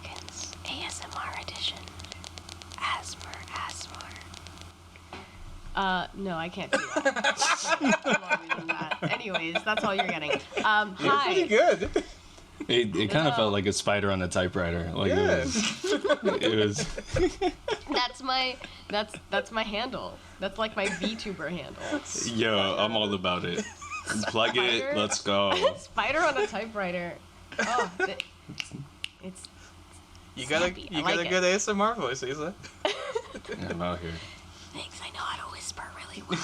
Dragons ASMR edition. Asmr. No, I can't do that. Anyways, that's all you're getting. Hi. You're pretty good. It kind of felt like a spider on a typewriter. Like it was. That's my handle. That's like my VTuber handle. Yo, I'm all about it. Plug it. Let's go. Spider on a typewriter. Oh, it's. You got a good ASMR voice, Isa. Yeah, I'm out here. Thanks. I know how to whisper really well.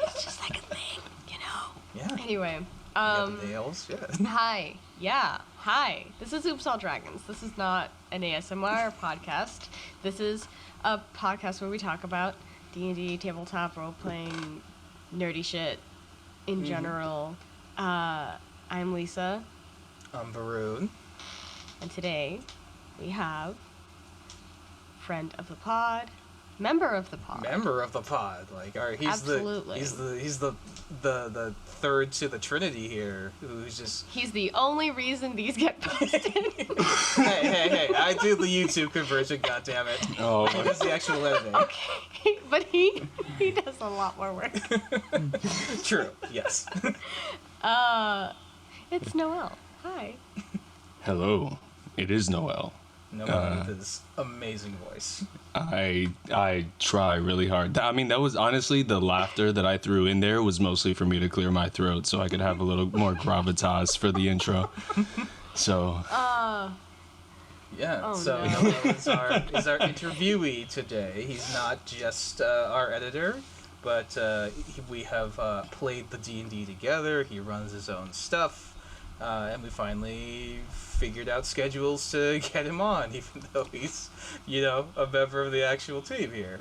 It's just like a thing, you know. Yeah. Anyway. You got the nails. Yeah. Hi. Yeah. Hi. This is Oops All Dragons. This is not an ASMR podcast. This is a podcast where we talk about D&D, tabletop, role-playing, nerdy shit in general. I'm Lisa. I'm Varun. And today we have friend of the pod, member of the pod. Like, all right, he's Absolutely. the third to the Trinity here, who's just. He's the only reason these get posted. hey! I do the YouTube conversion. goddammit. Oh. He does the actual editing. Okay, but he does a lot more work. True. Yes. It's Noel. Hi. Hello. It is Noel. Noel with his amazing voice. I try really hard. I mean, that was honestly the laughter that I threw in there was mostly for me to clear my throat so I could have a little more gravitas for the intro. So. Yeah. Oh, so no. Noel is our interviewee today. He's not just our editor, but we have played the D&D together. He runs his own stuff. And we finally figured out schedules to get him on, even though he's, a member of the actual team here.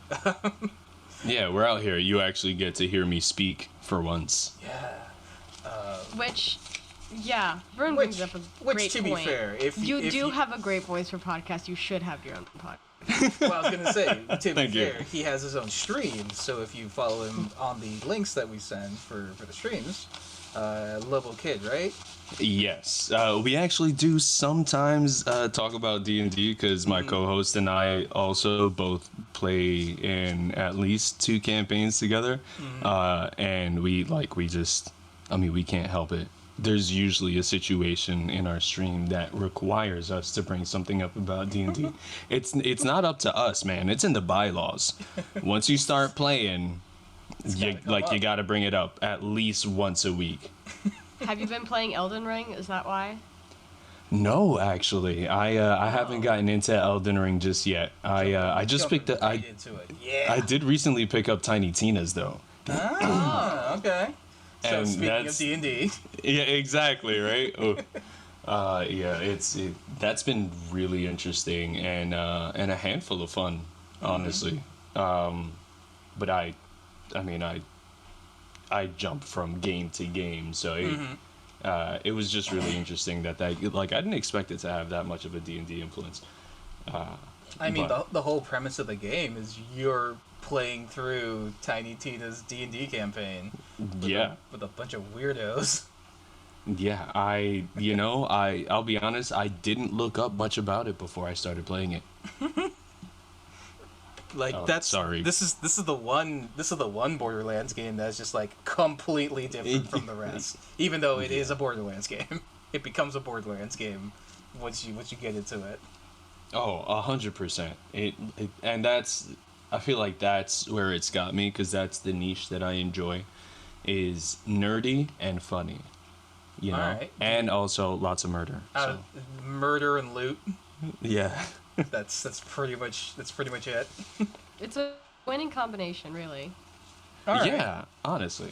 Yeah, we're out here. You actually get to hear me speak for once. Yeah. Vern brings up a great Which, to be point. fair, if you you have a great voice for podcasts, you should have your own podcast. Well, I was going to say, to be Thank you. fair, he has his own stream, so if you follow him on the links that we send for the streams, LoboKidd, right? Yes, we actually do sometimes talk about D&D because my co-host and I also both play in at least 2 campaigns together, and we can't help it. There's usually a situation in our stream that requires us to bring something up about D&D. It's not up to us, man. It's in the bylaws. Once you start playing, you got to bring it up at least once a week. Have you been playing Elden Ring? Is that why? No, actually, I haven't gotten into Elden Ring just yet. I just picked up. Into it. Yeah. I did recently pick up Tiny Tina's though. Oh, okay. So And speaking of D&D, Yeah, exactly, right? That's been really interesting and a handful of fun, honestly. But I jump from game to game, so it was just really interesting that I didn't expect it to have that much of a D&D influence. The whole premise of the game is you're playing through Tiny Tina's D&D campaign. With a bunch of weirdos. Yeah, I'll be honest, I didn't look up much about it before I started playing it. Sorry. This is the one Borderlands game that's just completely different from the rest. Even though it is a Borderlands game, it becomes a Borderlands game once you get into it. Oh, 100%. And I feel like that's where it's got me, because that's the niche that I enjoy, is nerdy and funny, All right. and also lots of murder. Murder and loot. Yeah. That's pretty much it. It's a winning combination, really. All right. Yeah, honestly.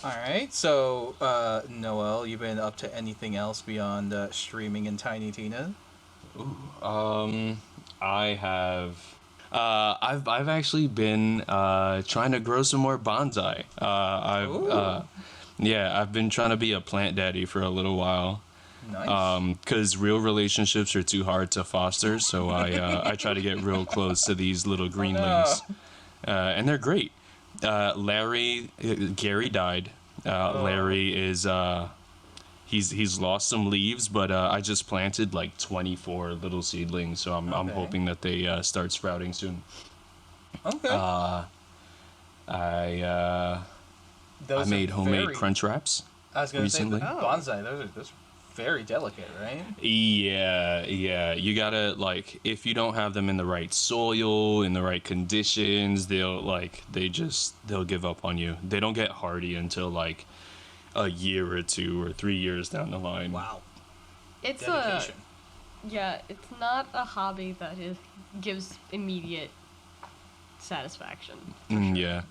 All right. So, Noel, you been up to anything else beyond streaming in Tiny Tina? I have. I've actually been trying to grow some more bonsai. I've been trying to be a plant daddy for a little while. Nice. Because real relationships are too hard to foster, so I try to get real close to these little greenlings, and they're great. Gary died. Larry is he's lost some leaves, but I just planted like 24 little seedlings, so I'm Okay. hoping that they start sprouting soon. Okay. I Those are made homemade very- crunch wraps. I was gonna recently. say the bonsai. Those are very delicate, right? Yeah. You gotta, like, if you don't have them in the right soil, in the right conditions, they'll give up on you. They don't get hardy until like a year or 2 or 3 years down the line. Wow. It's Dedication. it's not a hobby that gives immediate satisfaction. Yeah.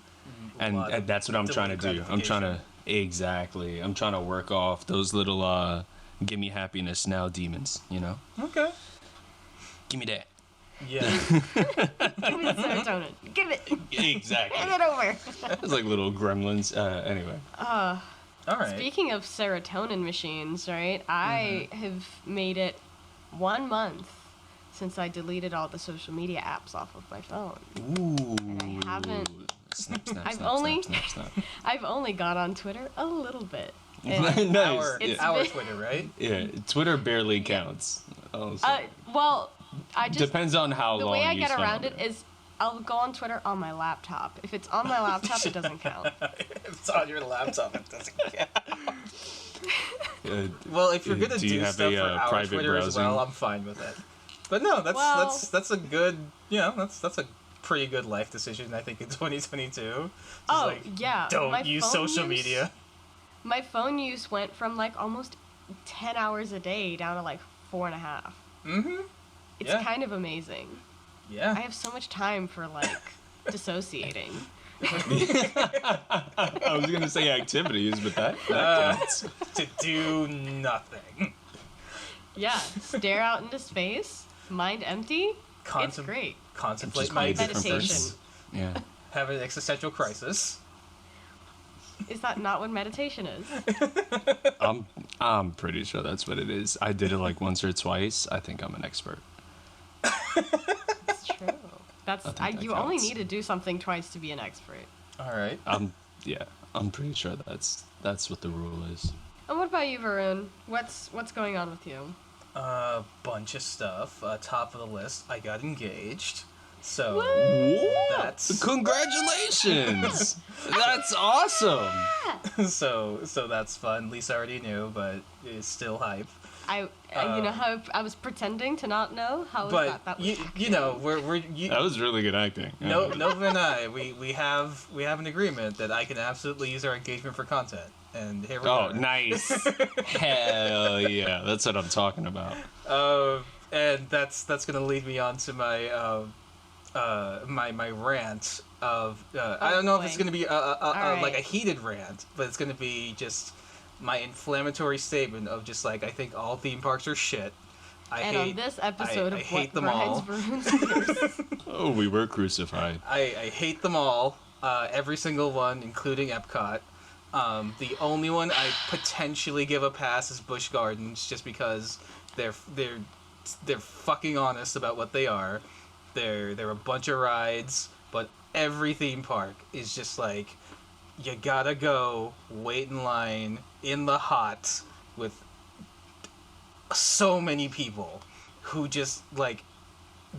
A lot And of that's what I'm trying to do. I'm trying to I'm trying to work off those little give me happiness now demons, you know? Okay. Give me that. Yeah. Give me the serotonin. Give it. Exactly. Hand it over. It's like little gremlins. Anyway. All right. Speaking of serotonin machines, right? I have made it 1 month since I deleted all the social media apps off of my phone. Ooh. And I haven't. Snap, snap, I've snap, only- snap, snap, I've only got on Twitter a little bit. And, snap. Nice. Our It's our been- Twitter, right? Yeah, Twitter barely counts. Also. well, I just Depends on how the long way I you get spend around on it is I'll go on Twitter on my laptop. If it's on my laptop, it doesn't count. If it's on your laptop, it doesn't count. Uh, Well, if you're gonna Do you do have stuff a, for our private Twitter as browsing? well, I'm fine with it. But no, Well- that's a good, that's a pretty good life decision, I think, in 2022. Just Oh, like, yeah. don't my use phone social use- media. My phone use went from like almost 10 hours a day down to like 4.5. Mm-hmm. It's Yeah. kind of amazing. Yeah. I have so much time for like dissociating. I was gonna say activities, but that counts. To do nothing. Yeah, stare out into space, mind empty. It's great. Contemplate Just my be a different Meditation. existence. Yeah. Have an existential crisis. Is that not what meditation is? I'm pretty sure that's what it is. I did it like once or twice. I think I'm an expert. It's true. That's I think that you only counts. need to do something twice to be an expert. All right. I'm pretty sure that's what the rule is. And what about you, Varun? What's going on with you? Bunch of stuff. Top of the list, I got engaged. So that's Congratulations! That's awesome. so that's fun. Lisa already knew, but it's still hype. You know how I was pretending to not know how But that was you know That was really good acting. Nova and I we have an agreement that I can absolutely use our engagement for content, and here we Oh, go. nice. Hell yeah. That's what I'm talking about. And that's gonna lead me on to my my rant of I don't know if it's boy. gonna be right. like a heated rant, but it's gonna be just my inflammatory statement of just like I think all theme parks are shit. And on this episode I of hate What them all. Grinds Varun's Gears. Oh, we were crucified. I hate them all, every single one, including Epcot. The only one I potentially give a pass is Busch Gardens, just because they're fucking honest about what they are. They're a bunch of rides, but every theme park is just like you gotta go wait in line in the hot with so many people who just like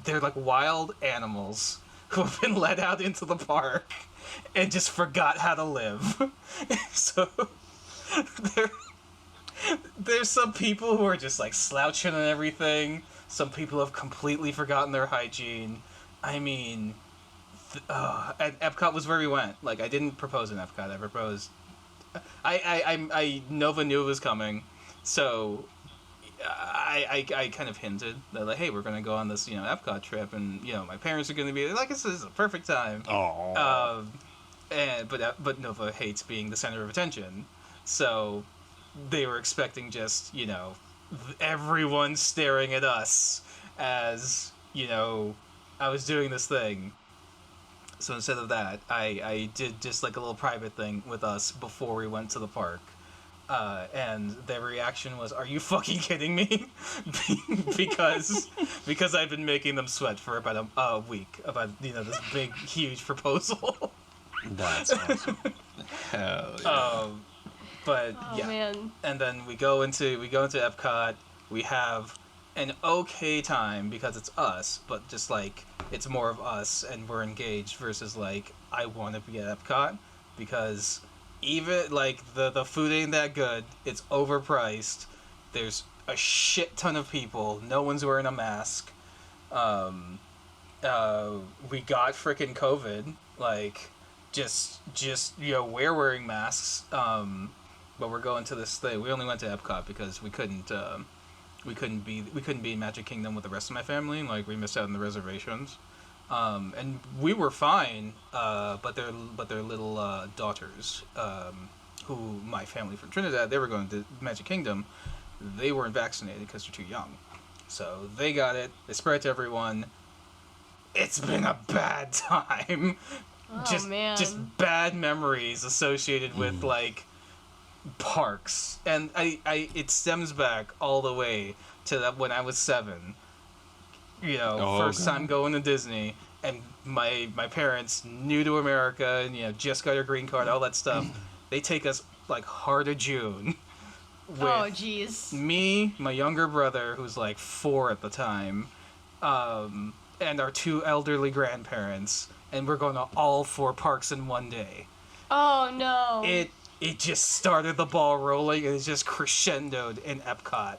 they're like wild animals who have been let out into the park and just forgot how to live. So there's some people who are just like slouching and everything. Some people have completely forgotten their hygiene. I mean, and Epcot was where we went. Like I didn't propose in Epcot. I proposed. I Nova knew it was coming, so I kind of hinted that like, hey, we're gonna go on this Epcot trip, and my parents are gonna be like, this is a perfect time. Oh. But Nova hates being the center of attention, so they were expecting just everyone staring at us as I was doing this thing. So instead of that, I did just like a little private thing with us before we went to the park. And their reaction was, "Are you fucking kidding me?" because I've been making them sweat for about a week about this big huge proposal. That's awesome. Hell yeah. But Oh yeah. man. And then we go into Epcot. We have an okay time because it's us, but just like it's more of us and we're engaged versus like I want to be at Epcot because even like the food ain't that good. It's overpriced. There's a shit ton of people. No one's wearing a mask. We got freaking COVID. Like just we're wearing masks. But we're going to this thing. We only went to Epcot because we couldn't be in Magic Kingdom with the rest of my family. Like we missed out on the reservations, and we were fine. But their little daughters, who my family from Trinidad, they were going to Magic Kingdom. They weren't vaccinated because they're too young, so they got it. They spread it to everyone. It's been a bad time. Oh man. Just bad memories associated with like parks, and I it stems back all the way to that when I was 7. First time going to Disney, and my parents new to America, and just got a green card, all that stuff. They take us like heart of June. With Oh jeez. me, my younger brother, who's like 4 at the time, and our 2 elderly grandparents, and we're going to all 4 parks in one day. Oh no. It just started the ball rolling, and it just crescendoed in Epcot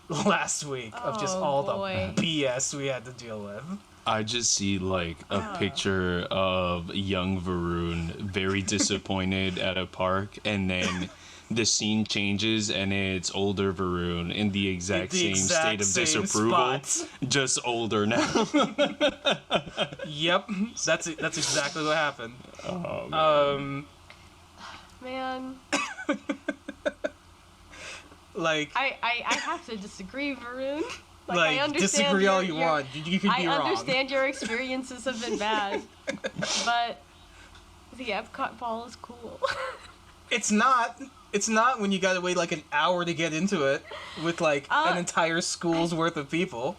last week of just all boy. the BS we had to deal with. I just see like a picture of young Varun very disappointed at a park, and then the scene changes and it's older Varun in the exact same state of disapproval, spots. just older now. Yep, that's exactly what happened. Oh, man. Man. Like I have to disagree, Varun. like I understand disagree all your- you want. You can be I wrong. understand your experiences have been bad, but the Epcot ball is cool. It's not. It's not when you gotta wait like an hour to get into it with like an entire school's worth of people.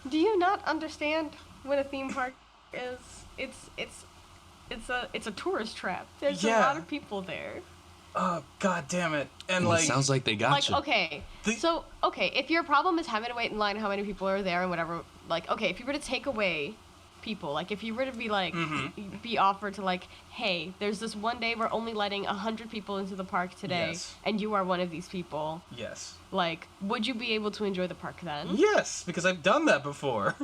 Do you not understand what a theme park is? It's a tourist trap. There's a Yeah. lot of people there. Oh god damn it! And It like sounds like they got Like, you. okay, if your problem is having to wait in line, how many people are there and whatever, like, okay, if you were to take away people, like, if you were to be like, be offered to like, hey, there's this one day we're only letting 100 people into the park today, Yes. and you are one of these people, yes, like, would you be able to enjoy the park then? yes, because I've done that before.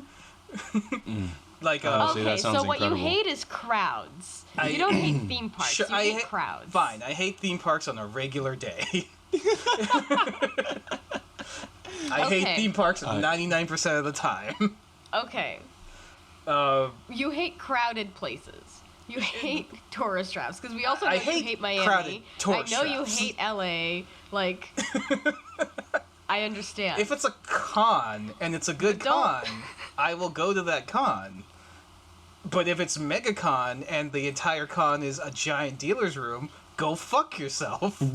Like Honestly, Okay, that so sounds what incredible. you hate is crowds. I- You don't hate theme parks. Sure, you hate crowds. Fine, I hate theme parks on a regular day. I hate Okay. theme parks 99% of the time. Okay. You hate crowded places. You hate tourist traps because we also know I you hate hate Miami. crowded tourist I know traps. you hate LA. Like, I understand. If it's a con and it's a good But don't- con, I will go to that con. But if it's MegaCon and the entire con is a giant dealer's room, go fuck yourself. Damn.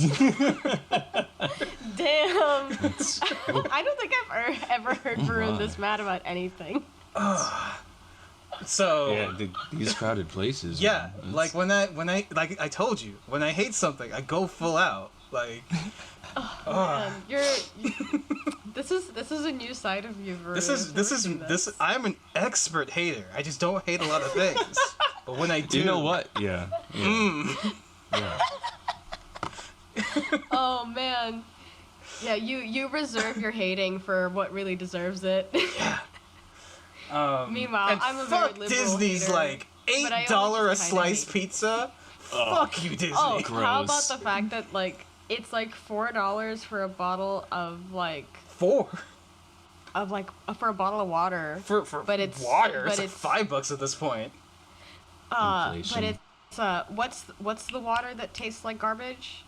I don't think I've ever heard Varun this mad about anything. So Yeah, these crowded places. yeah, man. like when I like I told you, when I hate something, I go full out. Like Man, this is a new side of you, Varun. this is this. I'm an expert hater. I just don't hate a lot of things. But when I do, You know what? Yeah. Yeah. Oh man. Yeah, you reserve your hating for what really deserves it. Meanwhile, and I'm a fuck very liberal Disney's hater, like but I $8 only a just kinda slice hate- pizza. Fuck you, Disney. Oh, how about Gross. the fact that like it's like $4 for a bottle of like for for a bottle of water. for But it's- water. but It's like it's- $5 at this point. But Inflation. it's what's the water that tastes like garbage?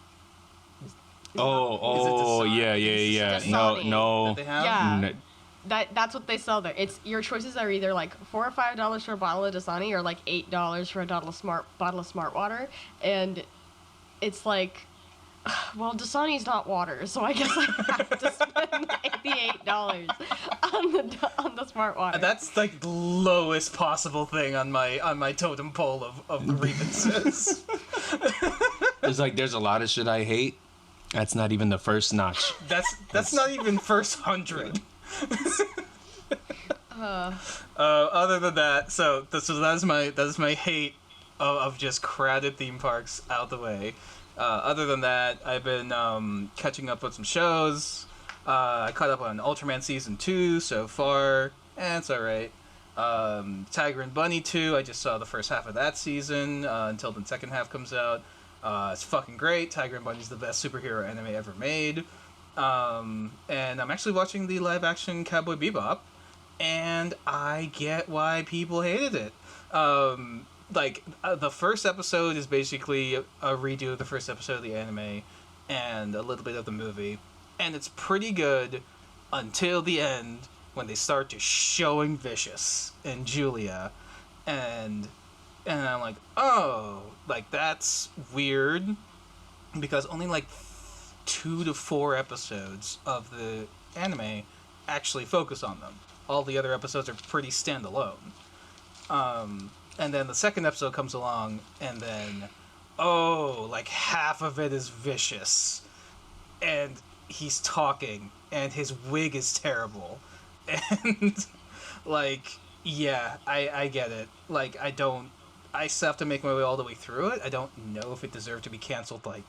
Oh, yeah. Dasani. No. That they have? Yeah. N- That's what they sell there. It's your choices are either like $4 or $5 for a bottle of Dasani or like $8 for a bottle of Smart Water, and it's like, well, Dasani's not water, so I guess I have to spend $88 on the Smart Water. That's like the lowest possible thing on my totem pole of grievances. There's a lot of shit I hate, That's not even the first notch. That's not even first 100. Other than that, so that's my hate of just crowded theme parks out the way. Other than that, I've been catching up with some shows. I caught up on Ultraman Season 2 so far, and it's alright. Tiger and Bunny 2, I just saw the first half of that season until the second half comes out. It's fucking great. Tiger and Bunny's the best superhero anime ever made. And I'm actually watching the live-action Cowboy Bebop, and I get why people hated it. The first episode is basically a redo of the first episode of the anime and a little bit of the movie, and it's pretty good until the end when they start just showing Vicious and Julia, and I'm like, oh, like, that's weird, because only like 2 to 4 episodes of the anime actually focus on them. All the other episodes are pretty standalone. And then the second episode comes along, and then, like half of it is Vicious. And he's talking, and his wig is terrible. And, like, yeah, I get it. Like, I still have to make my way all the way through it. I don't know if it deserved to be canceled, like,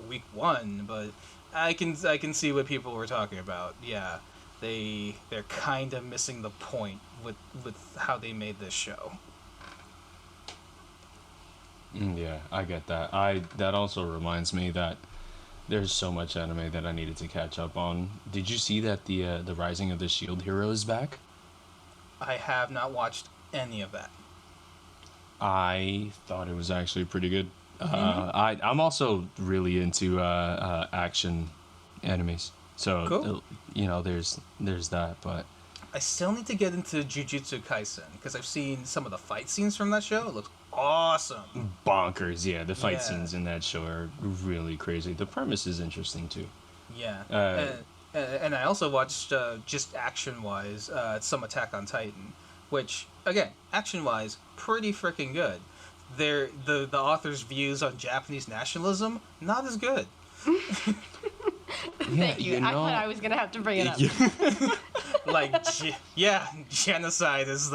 week 1, but I can see what people were talking about. Yeah. They're kind of missing the point with how they made this show. Yeah, I get that. That also reminds me that there's so much anime that I needed to catch up on. Did you see that the Rising of the Shield Hero is back? I have not watched any of that. I thought it was actually pretty good. I'm also really into action animes. So, cool. There's that, but I still need to get into Jujutsu Kaisen, because I've seen some of the fight scenes from that show. It looks awesome. Bonkers, yeah. The fight scenes in that show are really crazy. The premise is interesting, too. Yeah. And I also watched, just action-wise, some Attack on Titan, which, again, action-wise, pretty freaking good. The author's views on Japanese nationalism, not as good. Thank you. I thought I was gonna have to bring it up. Genocide is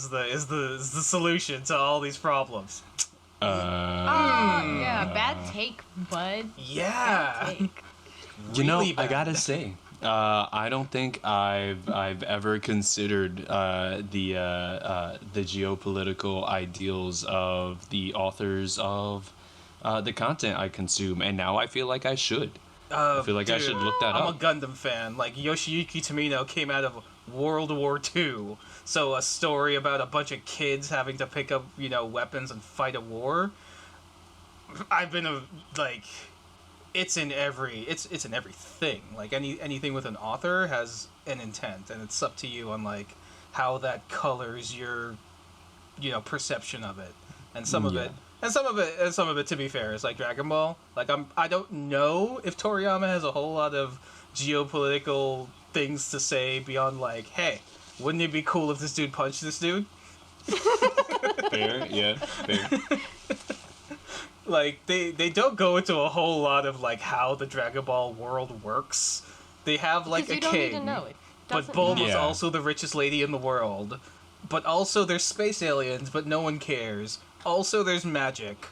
the solution to all these problems. Bad take, bud. Yeah. Bad take. Really I gotta say, I don't think I've ever considered the geopolitical ideals of the authors of the content I consume, and now I feel like I should. I feel like I should look that up. I'm a Gundam fan. Like, Yoshiyuki Tomino came out of World War II, so a story about a bunch of kids having to pick up, weapons and fight a war. I've been it's in everything. Like, anything with an author has an intent, and it's up to you on like how that colors your, perception of it, and some of it. And some of it, to be fair, is like Dragon Ball. Like, I don't know if Toriyama has a whole lot of geopolitical things to say beyond like, hey, wouldn't it be cool if this dude punched this dude? Fair, yeah, fair. Like, they don't go into a whole lot of like how the Dragon Ball world works. They have like a king, but Bulma's also the richest lady in the world. But also there's space aliens, but no one cares. Also, there's magic.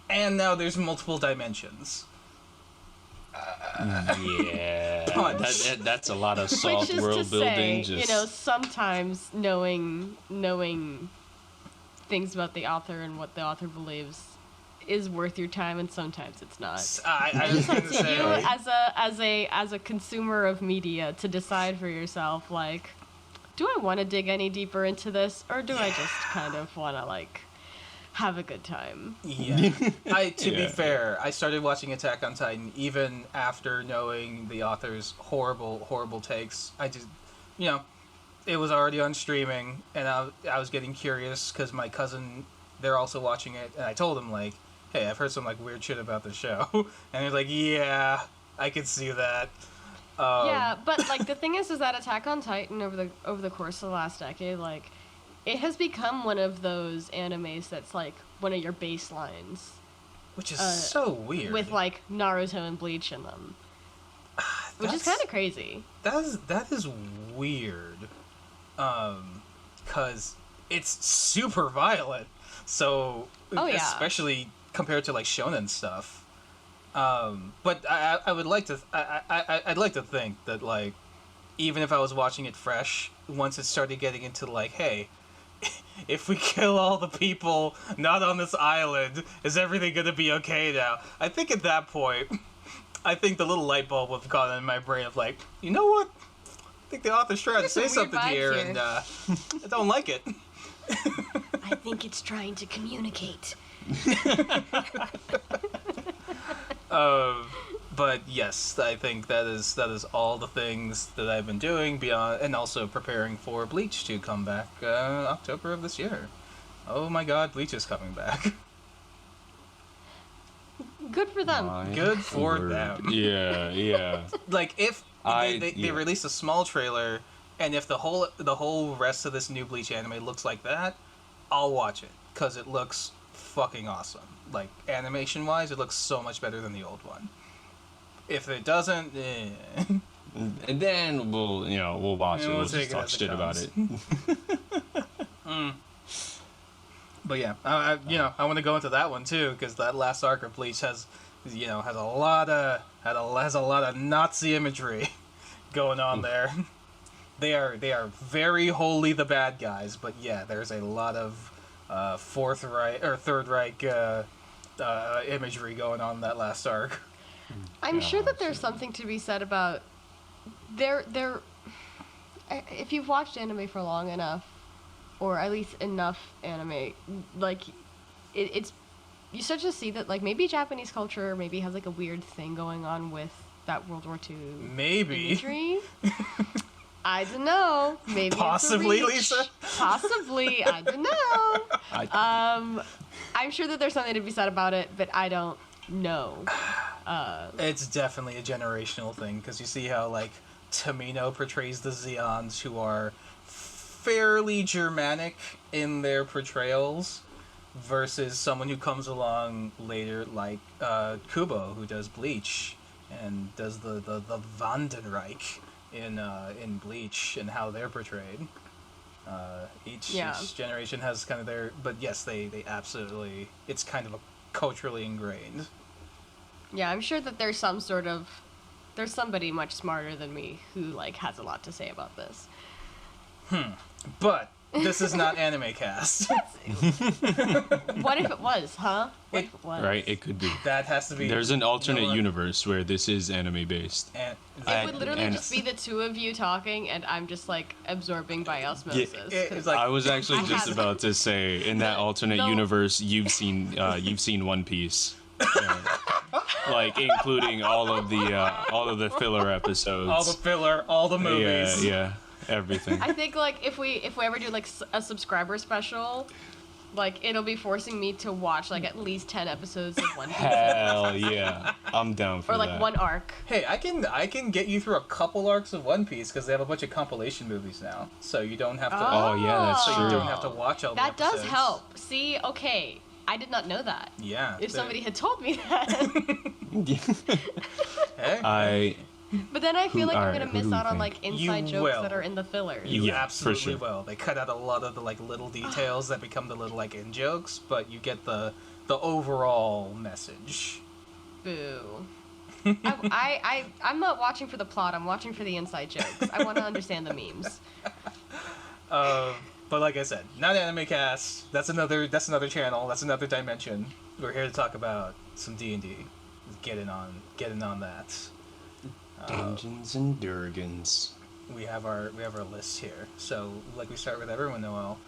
And now there's multiple dimensions. That's a lot of soft world building. Sometimes knowing things about the author and what the author believes is worth your time, and sometimes it's not. It's up to you as a consumer of media to decide for yourself, like, do I want to dig any deeper into this, or do I just kind of want to like have a good time? Yeah. To be fair, I started watching Attack on Titan even after knowing the author's horrible takes. I just, it was already on streaming, and I was getting curious because my cousin, they're also watching it, and I told him like, hey, I've heard some like weird shit about the show, and he's like, yeah, I could see that. But like the thing is that Attack on Titan over the course of the last decade, like, it has become one of those animes that's like one of your baselines which is so weird. with like Naruto and Bleach in them, which is kind of crazy. That is weird, because it's super violent. So especially compared to like shonen stuff. But I would like to I'd like to think that like even if I was watching it fresh, once it started getting into like, hey, if we kill all the people not on this island, is everything gonna be okay now? I think at that point, I think the little light bulb would have gone in my brain of like, you know what? I think the author's trying to say something here, and I don't like it. I think it's trying to communicate. But yes, I think that is all the things that I've been doing beyond, and also preparing for Bleach to come back October of this year. Oh my God, Bleach is coming back. Good for them. Good for them. Yeah. Like if they released a small trailer, and if the whole rest of this new Bleach anime looks like that, I'll watch it because it looks fucking awesome. Like animation wise, it looks so much better than the old one. If it doesn't, And then we'll watch it. We'll just talk shit about it. But yeah, I want to go into that one too because that last arc of Bleach has a lot of Nazi imagery going on there. They are very wholly the bad guys, but yeah, there's a lot of Third Reich imagery going on in that last arc. I'm sure that there's something to be said about if you've watched anime for long enough, or at least enough anime, like it's you start to see that like maybe Japanese culture maybe has like a weird thing going on with that World War II imagery. I don't know. Maybe possibly, it's a Lisa. Possibly, I don't know. I'm sure that there's something to be said about it, but I don't know. It's definitely a generational thing because you see how like Tamino portrays the Zeons, who are fairly Germanic in their portrayals, versus someone who comes along later like Kubo, who does Bleach and does the Vandenreich in Bleach and how they're portrayed. Each generation has kind of their, but yes, they absolutely, it's kind of a culturally ingrained. Yeah, I'm sure that there's somebody much smarter than me who like has a lot to say about this. But this is not Anime Cast. What if it was, huh? What if it was? Right, it could be. That has to be. There's an alternate universe where this is anime based. It would literally just be the two of you talking, and I'm just like absorbing by osmosis. It's like, I was actually just about to say, in that alternate universe, you've seen One Piece, like including all of the filler episodes, all the filler, all the movies. Yeah, everything. I think like if we ever do like a subscriber special, like it'll be forcing me to watch like at least 10 episodes of One Piece. Hell yeah, I'm down for that. Or like one arc. Hey, I can get you through a couple arcs of One Piece because they have a bunch of compilation movies now, so you don't have to. Oh yeah, that's so true. you don't have to watch all the That episodes. does help. See, okay, I did not know that. Yeah. If somebody had told me that. Hey. But then I feel like I'm gonna who do miss we out on think? like inside You jokes will. that are in the fillers. You Yeah, absolutely for sure. will. They cut out a lot of the like little details that become the little like in jokes, but you get the overall message. Boo. I'm not watching for the plot. I'm watching for the inside jokes. I want to understand the memes. But like I said, not Anime Cast. That's another channel. That's another dimension. We're here to talk about some D&D. Getting on that. Dungeons and Dragons. We have our list here. So like we start with everyone, Noel.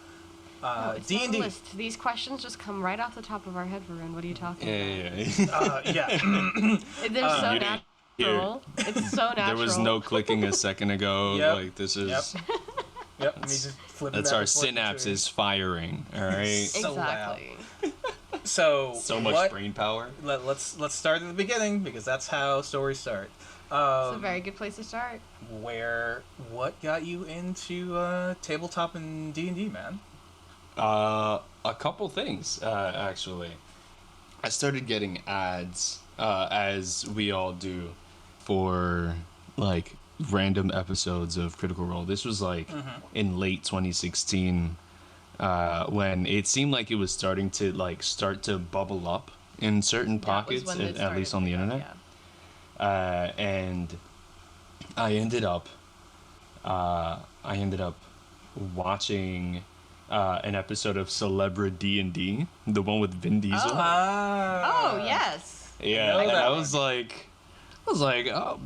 No, it's D&D. not a list. These questions just come right off the top of our head, Varun. What are you talking Yeah. about? Yeah. They're so you didn't natural. It's so natural. There was no clicking a second ago. Yep. Like this is. Yep. Let me just flip it That's back our and forth between- synapses firing. All right. So loud. Exactly. So much brain power. Let's start at the beginning because that's how stories start. It's a very good place to start. What got you into tabletop and D&D, man? A couple things actually. I started getting ads, as we all do, for like random episodes of Critical Role. This was like in late 2016, when it seemed like it was starting to start to bubble up in certain pockets, at least on the internet. And I ended up watching an episode of Celebra D&D, the one with Vin Diesel. Oh, yes. Yeah, and I was like, oh,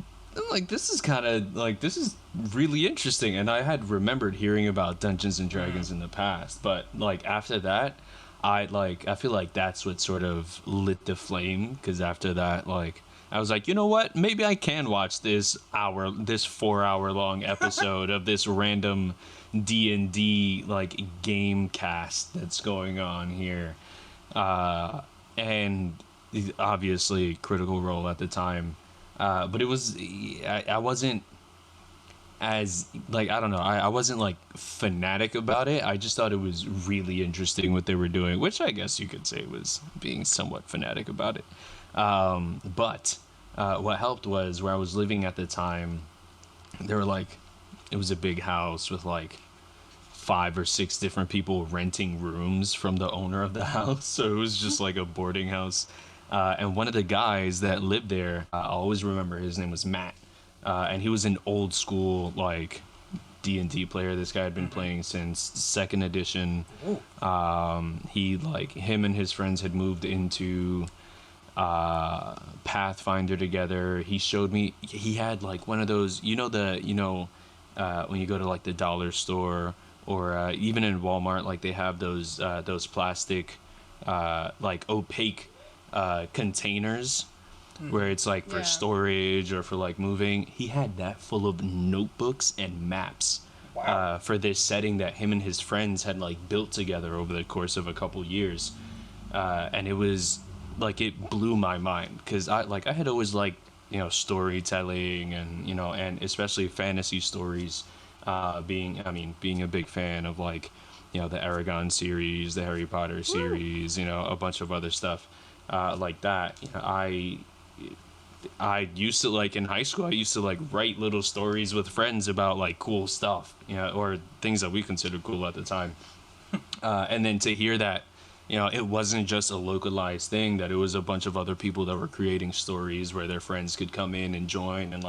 this is kind of this is really interesting. And I had remembered hearing about Dungeons and Dragons in the past, but after that, I feel like that's what sort of lit the flame. Because after that, I was like, you know what? Maybe I can watch this 4-hour long episode of this random D&D game cast that's going on here, and obviously Critical Role at the time, but it was I wasn't as I don't know, I wasn't fanatic about it. I just thought it was really interesting what they were doing, which I guess you could say was being somewhat fanatic about it. But what helped was where I was living at the time, there were it was a big house with 5 or 6 different people renting rooms from the owner of the house. So it was just like a boarding house. And one of the guys that lived there, I always remember his name was Matt. And he was an old school D&D player. This guy had been playing since 2nd edition. He him and his friends had moved into Pathfinder together. He showed me, he had one of those, when you go to the dollar store or even in Walmart, they have those plastic opaque containers where it's for storage or for moving. He had that full of notebooks and maps. Wow. For this setting that him and his friends had built together over the course of a couple years, and it was it blew my mind, because I had always storytelling and especially fantasy stories, being a big fan of the Aragon series, the Harry Potter series, a bunch of other stuff like that. I used to in high school, I used to write little stories with friends about cool stuff, or things that we considered cool at the time. And then to hear that, it wasn't just a localized thing, that it was a bunch of other people that were creating stories where their friends could come in and join and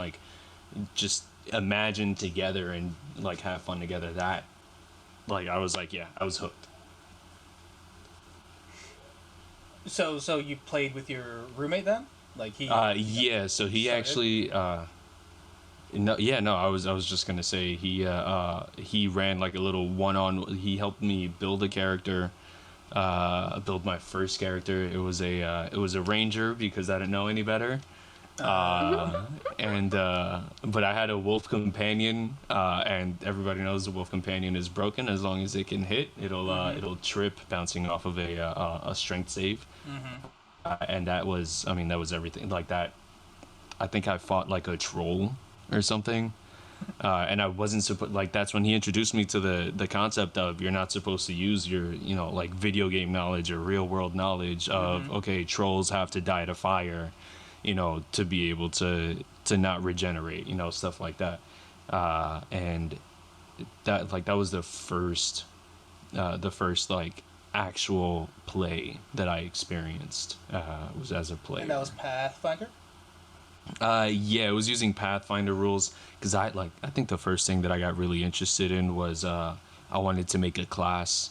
just imagine together and have fun together. That I was I was hooked. So you played with your roommate then? Yeah, so he started? Actually I was just gonna say he ran a little he helped me build a character, build my first character. It was a ranger, because I didn't know any better. And but I had a wolf companion, and everybody knows the wolf companion is broken. As long as it can hit, it'll trip, bouncing off of a strength save. And that was everything that. I think I fought a troll or something, and I wasn't supposed. That's when he introduced me to the concept of you're not supposed to use your video game knowledge or real world knowledge of okay, trolls have to die to fire, to be able to not regenerate, stuff like that. And that was the first actual play that I experienced, was as a player. And that was Pathfinder? Yeah, it was using Pathfinder rules, because I think the first thing that I got really interested in was I wanted to make a class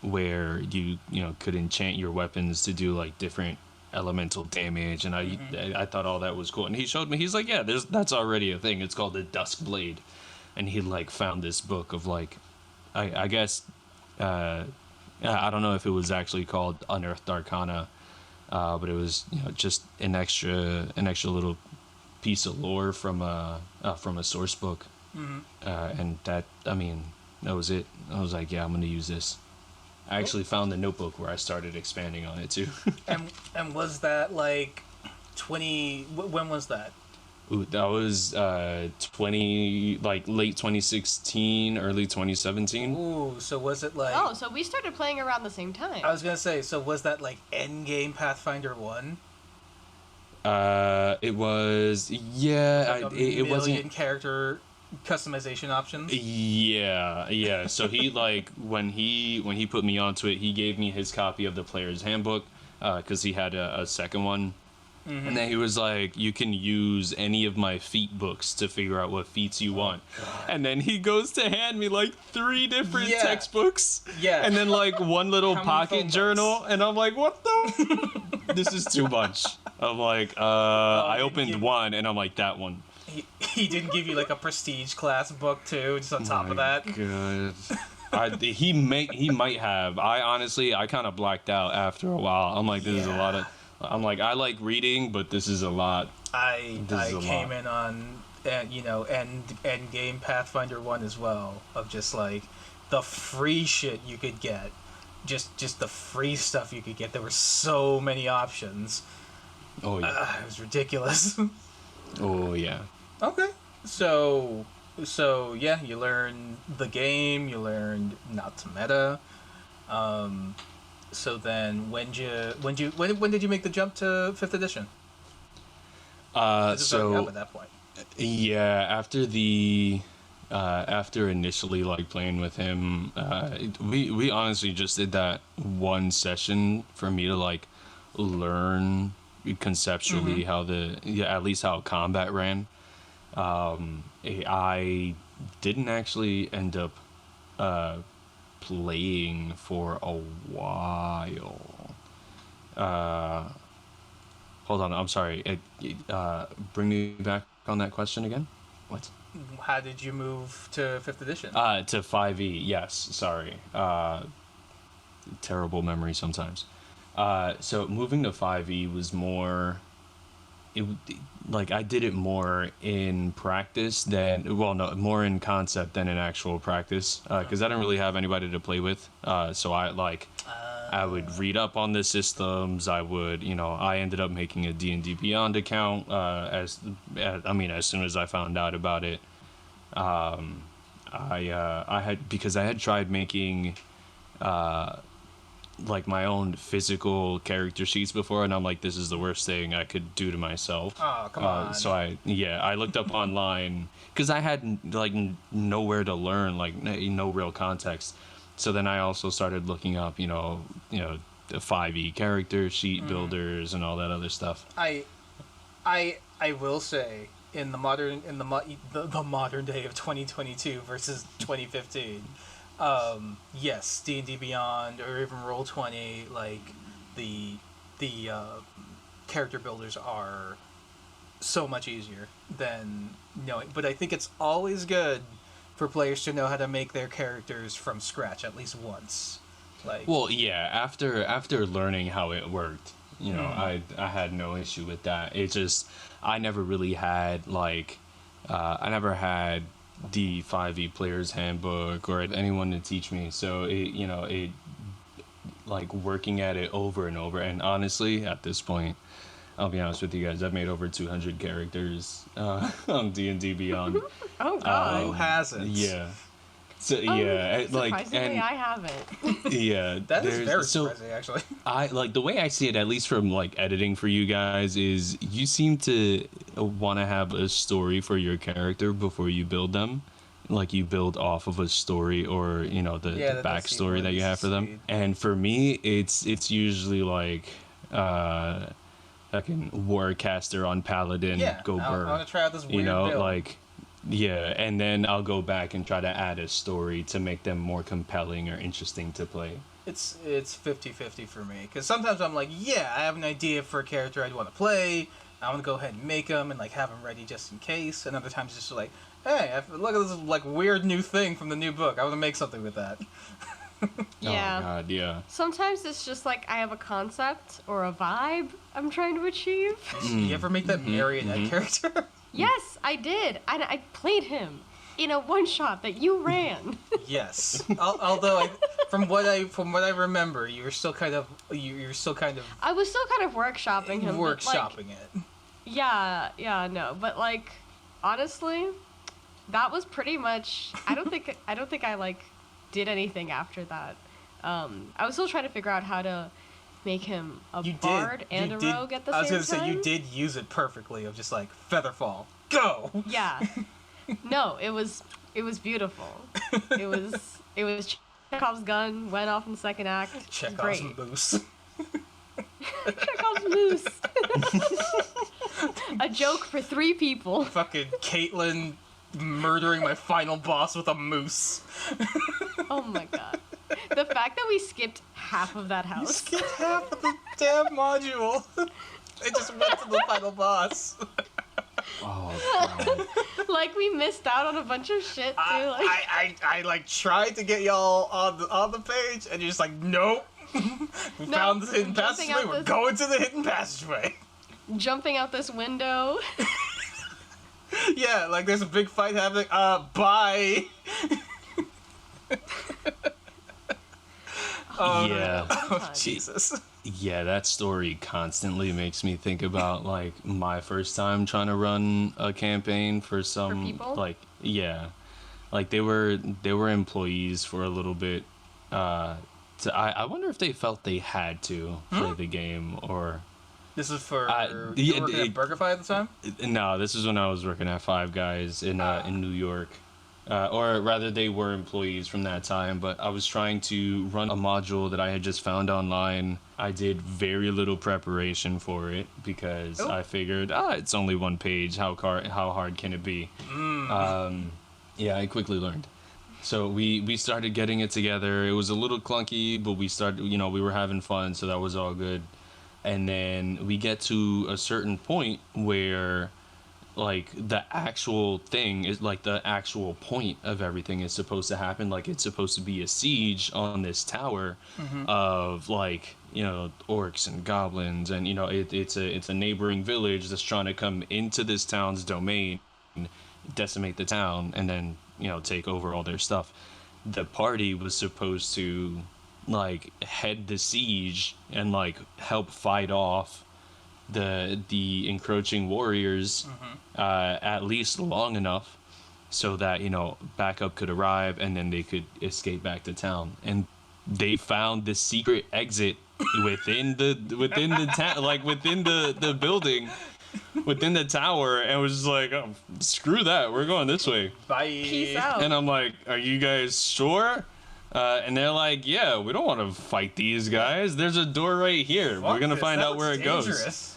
where you could enchant your weapons to do different elemental damage, and I thought all that was cool. And he showed me, he's yeah, that's already a thing. It's called the Dusk Blade, and he found this book of I guess I don't know if it was actually called Unearthed Arcana, but it was just an extra little piece of lore from a source book, and that was it. I was yeah, I'm gonna use this. I actually found the notebook where I started expanding on it too. and was that 20? When was that? Ooh, that was late 2016, early 2017. Ooh, so was it like? Oh, so we started playing around the same time. I was gonna say, so was that like Endgame Pathfinder 1? It was, yeah, Like it wasn't. million character customization options. Yeah. So he when he put me onto it, he gave me his copy of the player's handbook because he had a second one. Mm-hmm. And then he was like, you can use any of my feat books to figure out what feats you want. And then he goes to hand me like 3 different textbooks. Yeah. And then like one little How many pocket phone journal. books? And I'm like, what the? This is too much. I'm like, I opened one and I'm like, that one. He didn't give you like a prestige class book too, just on top of that. Good. He might have. I kind of blacked out after a while. I'm like, this is a lot of. I'm like, I like reading, but this is a lot. I came in on, end game Pathfinder 1 as well, of just like the free shit you could get, just the free stuff you could get. There were so many options. Oh yeah. It was ridiculous. Oh yeah. Okay, so yeah, you learned the game, you learned not to meta. So then, when did you make the jump to 5th edition? So up at that point. Yeah, after initially like playing with him, we honestly just did that one session for me to like learn conceptually how at least how combat ran. I didn't actually end up playing for a while. Hold on, I'm sorry. Bring me back on that question again. What? How did you move to 5th edition? To 5e. Yes, sorry. Terrible memory sometimes. So moving to 5e was more. I did it more in practice more in concept than in actual practice, because I didn't really have anybody to play with. So I would read up on the systems. I ended up making a D&D Beyond account as soon as I found out about it. I had tried making my own physical character sheets before, and I'm like, this is the worst thing I could do to myself. Oh, come on. So I looked up online because I had nowhere to learn, no real context. So then I also started looking up, the 5e character sheet builders and all that other stuff. I will say, in the modern day of 2022 versus 2015. Yes, D&D Beyond or even Roll20, the character builders are so much easier than knowing. But I think it's always good for players to know how to make their characters from scratch at least once. Well, yeah, after learning how it worked, I had no issue with that. It just I never really had I never had the 5e player's handbook or anyone to teach me, so it working at it over and over. And honestly, at this point, I'll be honest with you guys, I've made over 200 characters on D&D Beyond. Oh god. Who hasn't? Yeah. So surprisingly, I haven't. Yeah, that is very surprising, actually. I the way I see it, at least from editing for you guys, is you seem to want to have a story for your character before you build them. You build off of a story or the backstory that you have for them. And for me, it's usually fucking Warcaster on Paladin, go burn. I want to try out this weird build. Yeah, and then I'll go back and try to add a story to make them more compelling or interesting to play. It's 50-50 for me, because sometimes I'm like, yeah, I have an idea for a character I'd want to play. I want to go ahead and make them and have them ready just in case. And other times it's just hey, look at this weird new thing from the new book. I want to make something with that. Yeah. Oh god, yeah. Sometimes it's just I have a concept or a vibe I'm trying to achieve. You ever make that marionette character? Yes, I did. I played him in a one-shot that you ran. Yes. Although from what I remember, you were still kind of I was still kind of workshopping him. Workshopping it. Yeah, no, but like, honestly, that was pretty much. I don't think I like did anything after that. I was still trying to figure out how to make him a bard and a rogue at the same time. I was gonna say you did use it perfectly. Of just like Featherfall, go. Yeah. No, it was beautiful. It was Chekhov's gun went off in the second act. Chekhov's moose. Chekhov's moose. A joke for 3 people. Fucking Caitlyn murdering my final boss with a moose. Oh my god. The fact that we skipped half of that You house. skipped half of the damn module. It just went to the final boss. Oh, God. Like we missed out on a bunch of shit too. I like tried to get y'all on the page, and you're just like, nope. We found the hidden passageway. We're going to the hidden passageway. Jumping out this window. Yeah, like there's a big fight happening. Bye. Oh, yeah. Oh, Jesus. Yeah, that story constantly makes me think about like my first time trying to run a campaign for some people? like like they were employees for a little bit. I wonder if they felt they had to play the game or. This is for you were working at BurgerFi at the time? No, this is when I was working at Five Guys in New York. Or rather, they were employees from that time, but I was trying to run a module that I had just found online. I did very little preparation for it because I figured, it's only one page. How hard can it be? Yeah, I quickly learned. So we started getting it together. It was a little clunky, but we started, we were having fun, so that was all good. And then we get to a certain point where like the actual thing is like the actual point of everything is supposed to happen. Like it's supposed to be a siege on this tower of like, orcs and goblins. And, it's a neighboring village that's trying to come into this town's domain, decimate the town, and then, take over all their stuff. The party was supposed to like head the siege and like help fight off the encroaching warriors at least long enough so that backup could arrive and then they could escape back to town. And they found the secret exit within the like within the building, within the tower, and was just like, oh, screw that, we're going this way, bye, peace out. And I'm like, are you guys sure? And they're like, yeah, we don't want to fight these guys. There's a door right here. We're gonna find out where it goes.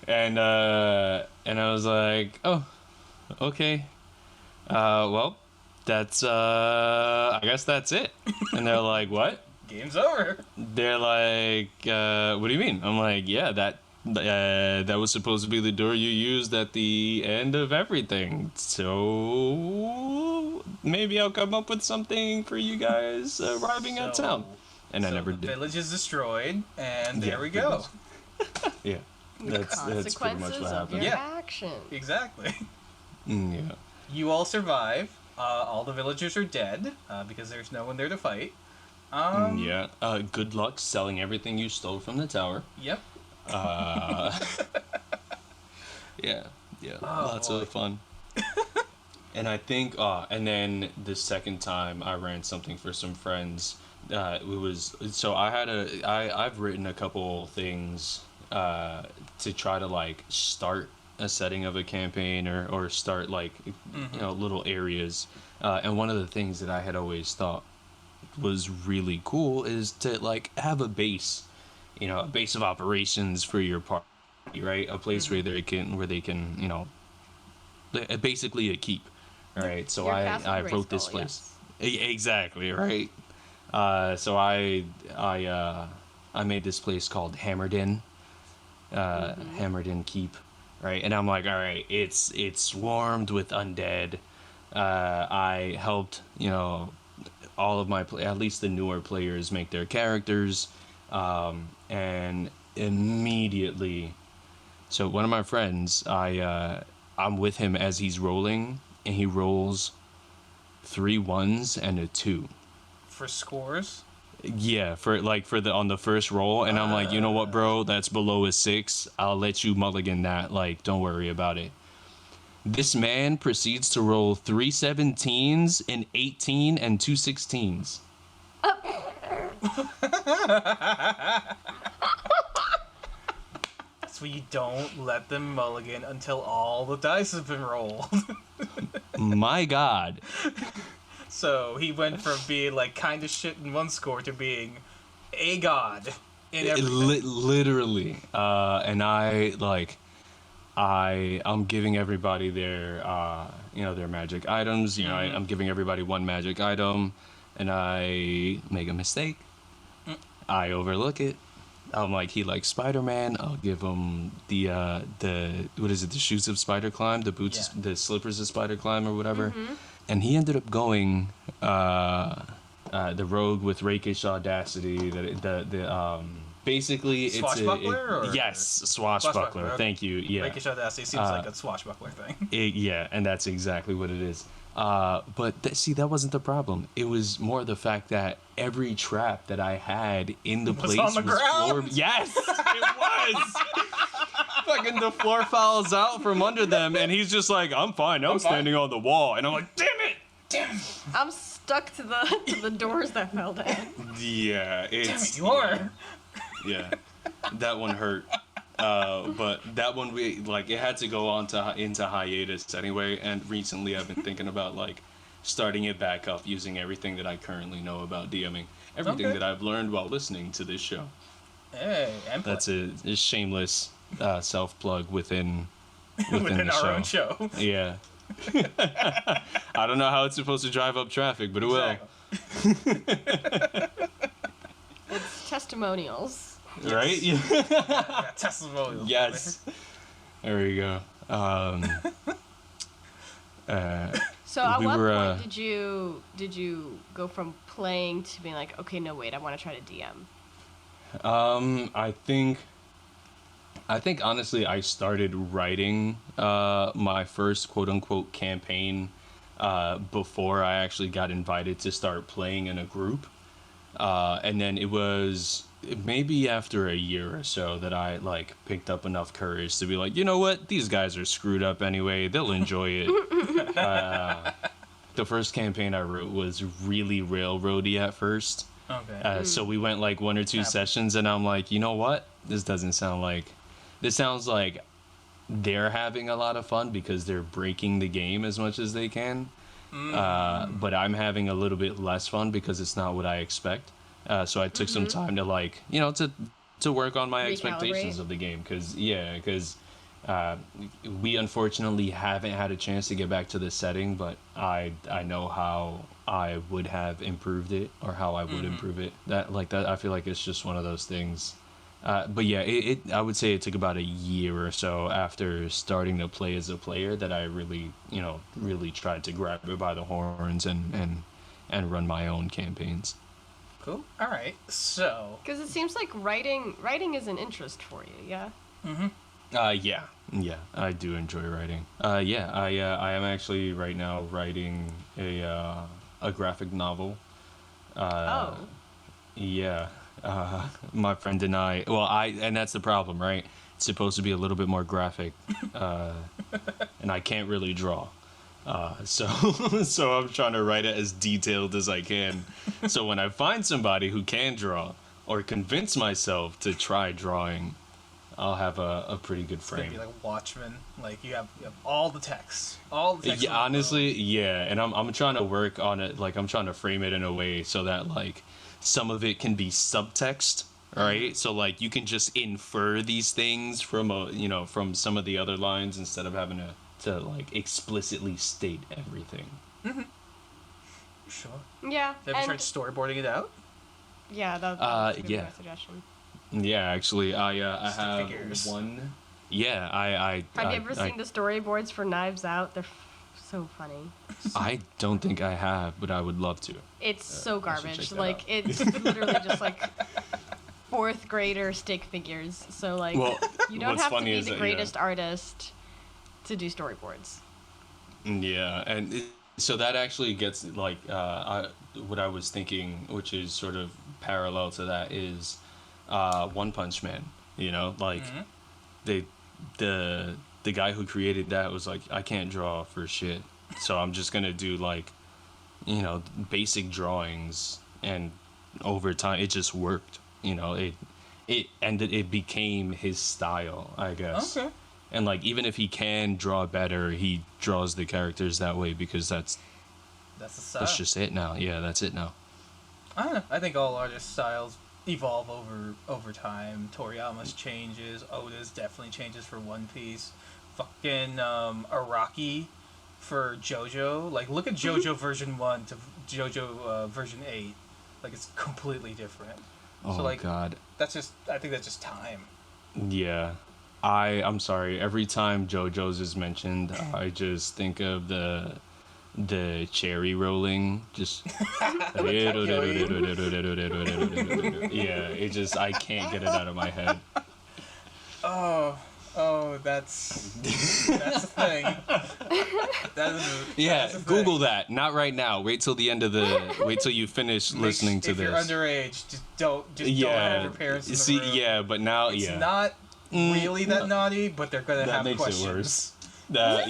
And I was like, oh, okay. Well, that's I guess that's it. And they're like, what? Game's over. They're like, what do you mean? I'm like, yeah, that was supposed to be the door you used at the end of everything. So maybe I'll come up with something for you guys arriving at town. And I never did. The village is destroyed, and there we go. Yeah. That's pretty much what happened. Your action. Exactly. Yeah. You all survive. All the villagers are dead because there's no one there to fight. Yeah. Good luck selling everything you stole from the tower. Yep. Yeah. Lots of fun. And I think, and then the second time I ran something for some friends. It was so I've written a couple things to try to like start a setting of a campaign or start like little areas. And one of the things that I had always thought was really cool is to like have a base. A base of operations for your party, right? A place where they can, basically a keep, right? So I wrote this place. Yes. Exactly, right? So I made this place called Hammerden, Hammerden Keep, right? And I'm like, all right, it's swarmed with undead. I helped, all of my at least the newer players make their characters. And immediately, so one of my friends, I'm with him as he's rolling, and he rolls 3 1s and a 2. For scores? Yeah, for the on the first roll, and I'm like, you know what, bro, that's below a 6. I'll let you mulligan that. Like, don't worry about it. This man proceeds to roll 3 17s, an 18, and 2 16s. So you don't let them mulligan until all the dice have been rolled. My God. So he went from being like kind of shit in one score to being a god in everything. Literally. And I'm giving everybody their their magic items. I'm giving everybody one magic item, and I make a mistake. I overlook it. I'm like, he likes Spider-Man. I'll give him the what is it? The shoes of Spider Climb, the boots, the slippers of Spider Climb, or whatever. Mm-hmm. And he ended up going the rogue with rakish audacity. Basically, swashbuckler. Yes, swashbuckler. Okay. Thank you. Yeah, rakish audacity seems like a swashbuckler thing. Yeah, and that's exactly what it is. But that wasn't the problem. It was more the fact that every trap that I had in the place on the ground. Yes, it was. Fucking the floor falls out from under them, and he's just like, "I'm fine. I'm standing on the wall," and I'm like, "Damn it!" I'm stuck to the doors that fell down. Yeah, damn it, you are. Yeah, that one hurt. But that one it had to go into hiatus anyway, and recently I've been thinking about starting it back up using everything that I currently know about DMing, everything that I've learned while listening to this show. Hey, that's a shameless self plug within within the our show. own show. Yeah. I don't know how it's supposed to drive up traffic, but it will. It's testimonials. Yes. Right? Yeah, testimonials. Yes. There we go. So at what point did you go from playing to being like, okay, no, wait, I want to try to DM? I think honestly, I started writing my first quote unquote campaign before I actually got invited to start playing in a group, and then it was maybe after a year or so that I picked up enough courage to be like, you know what, these guys are screwed up anyway, they'll enjoy it. The first campaign I wrote was really railroady at first. Okay. So we went 1 or 2 sessions, and I'm like, you know what, this sounds like they're having a lot of fun because they're breaking the game as much as they can. But I'm having a little bit less fun because it's not what I expect. So I took some time to, to work on my expectations of the game. Because we unfortunately haven't had a chance to get back to the setting, but I know how I would have improved it, or how I would improve it. That I feel like it's just one of those things. But yeah, I would say it took about a year or so after starting to play as a player that I really tried to grab it by the horns and run my own campaigns. Cool. All right. So. Because it seems like writing is an interest for you, yeah. Yeah, I do enjoy writing. I am actually right now writing a graphic novel. Yeah. My friend and I, and that's the problem, right? It's supposed to be a little bit more graphic, and I can't really draw. So I'm trying to write it as detailed as I can. So when I find somebody who can draw, or convince myself to try drawing, I'll have a pretty good frame. It's gonna be like Watchmen. You have all the text. Yeah, honestly, yeah. And I'm trying to work on it. I'm trying to frame it in a way so that some of it can be subtext, right? So you can just infer these things from from some of the other lines instead of having to explicitly state everything. Sure. Yeah. Have you tried storyboarding it out? Yeah, that would be my suggestion. Yeah, actually, I have figures. one. Yeah, I have you ever seen the storyboards for Knives Out? They're so funny. I don't think I have, but I would love to. It's so garbage. It's literally just 4th grader stick figures. So you don't have to be the greatest artist to do storyboards. Yeah, and so that actually gets what I was thinking, which is sort of parallel to that is One Punch Man. You know, like the guy who created that was like, I can't draw for shit, so I'm just gonna do like, you know, basic drawings, and over time it just worked. You know, it became his style, I guess. Okay. And like, even if he can draw better, he draws the characters that way because that's the style. that's just it now. Yeah, that's it now. I don't know. I think all artist styles evolve over time. Toriyama's changes. Oda's definitely changes for One Piece. Fucking Araki for JoJo. Like, look at JoJo version 1 to JoJo version 8. Like, it's completely different. Oh, so, like, God. I think that's just time. Yeah. I'm sorry. Every time JoJo's is mentioned, I just think of the cherry rolling. Just yeah. It just, I can't get it out of my head. Oh, that's the thing. That's the Google thing. that. Not right now. Wait till the end of wait till you finish listening to if this. If you're underage, don't have your parents in the room. Yeah, but now, it's not really that naughty, but they're gonna have makes questions. It worse. That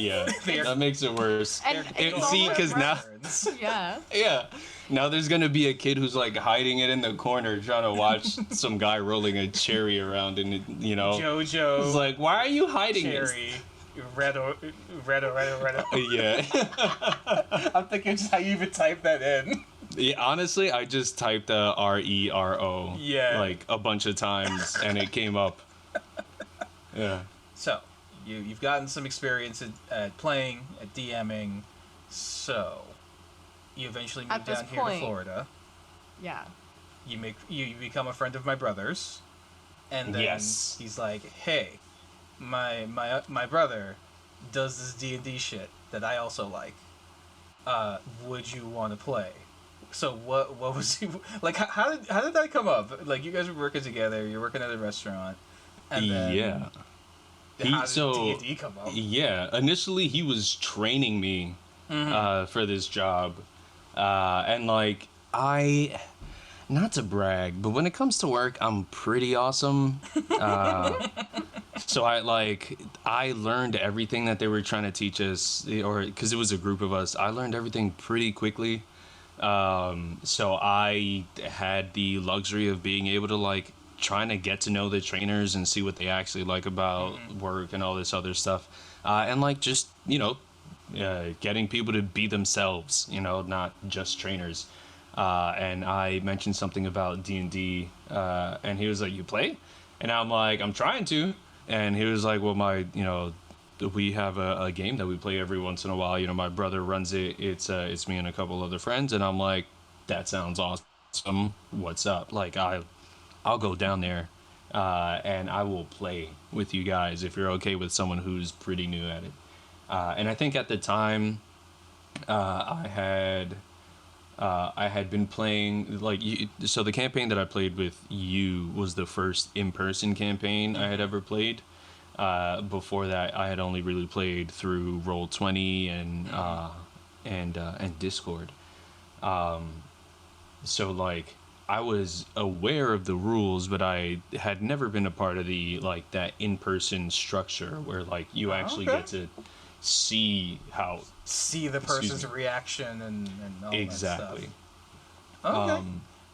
makes it worse. And See, because now, yeah. Now there's gonna be a kid who's like hiding it in the corner trying to watch some guy rolling a cherry around, and you know, JoJo. It's like, why are you hiding cherry? Red. Yeah. I'm thinking just how you even type that in. Yeah, honestly, I just typed RERO. Yeah. Like a bunch of times, and it came up. Yeah. So, you've gotten some experience at playing, at DMing, so you eventually move down here to Florida. Yeah. You become a friend of my brother's, and then he's like, "Hey, my brother does this D&D shit that I also like. Would you want to play?" So what was he like? How did that come up? Like, you guys were working together. You're working at a restaurant. And then, how did D&D come up? Yeah, initially he was training me for this job, and like, not to brag, but when it comes to work, I'm pretty awesome. So I learned everything that they were trying to teach us, or because it was a group of us, I learned everything pretty quickly. So I had the luxury of being able to like trying to get to know the trainers and see what they actually like about work and all this other stuff, and like, just, you know, getting people to be themselves, you know, not just trainers. And I mentioned something about D&D, and he was like, "You play?" And I'm like, "I'm trying to." And he was like, "Well, we have a game that we play every once in a while. You know, my brother runs it. It's me and a couple other friends." And I'm like, "That sounds awesome. What's up?" Like, I'll go down there, and I will play with you guys if you're okay with someone who's pretty new at it. And I think at the time, I had been playing, like, so the campaign that I played with you was the first in-person campaign I had ever played. Before that, I had only really played through Roll20 and Discord. So like, I was aware of the rules, but I had never been a part of the, like, that in-person structure where like you actually get to see the person's reaction and all exactly. That stuff. Okay.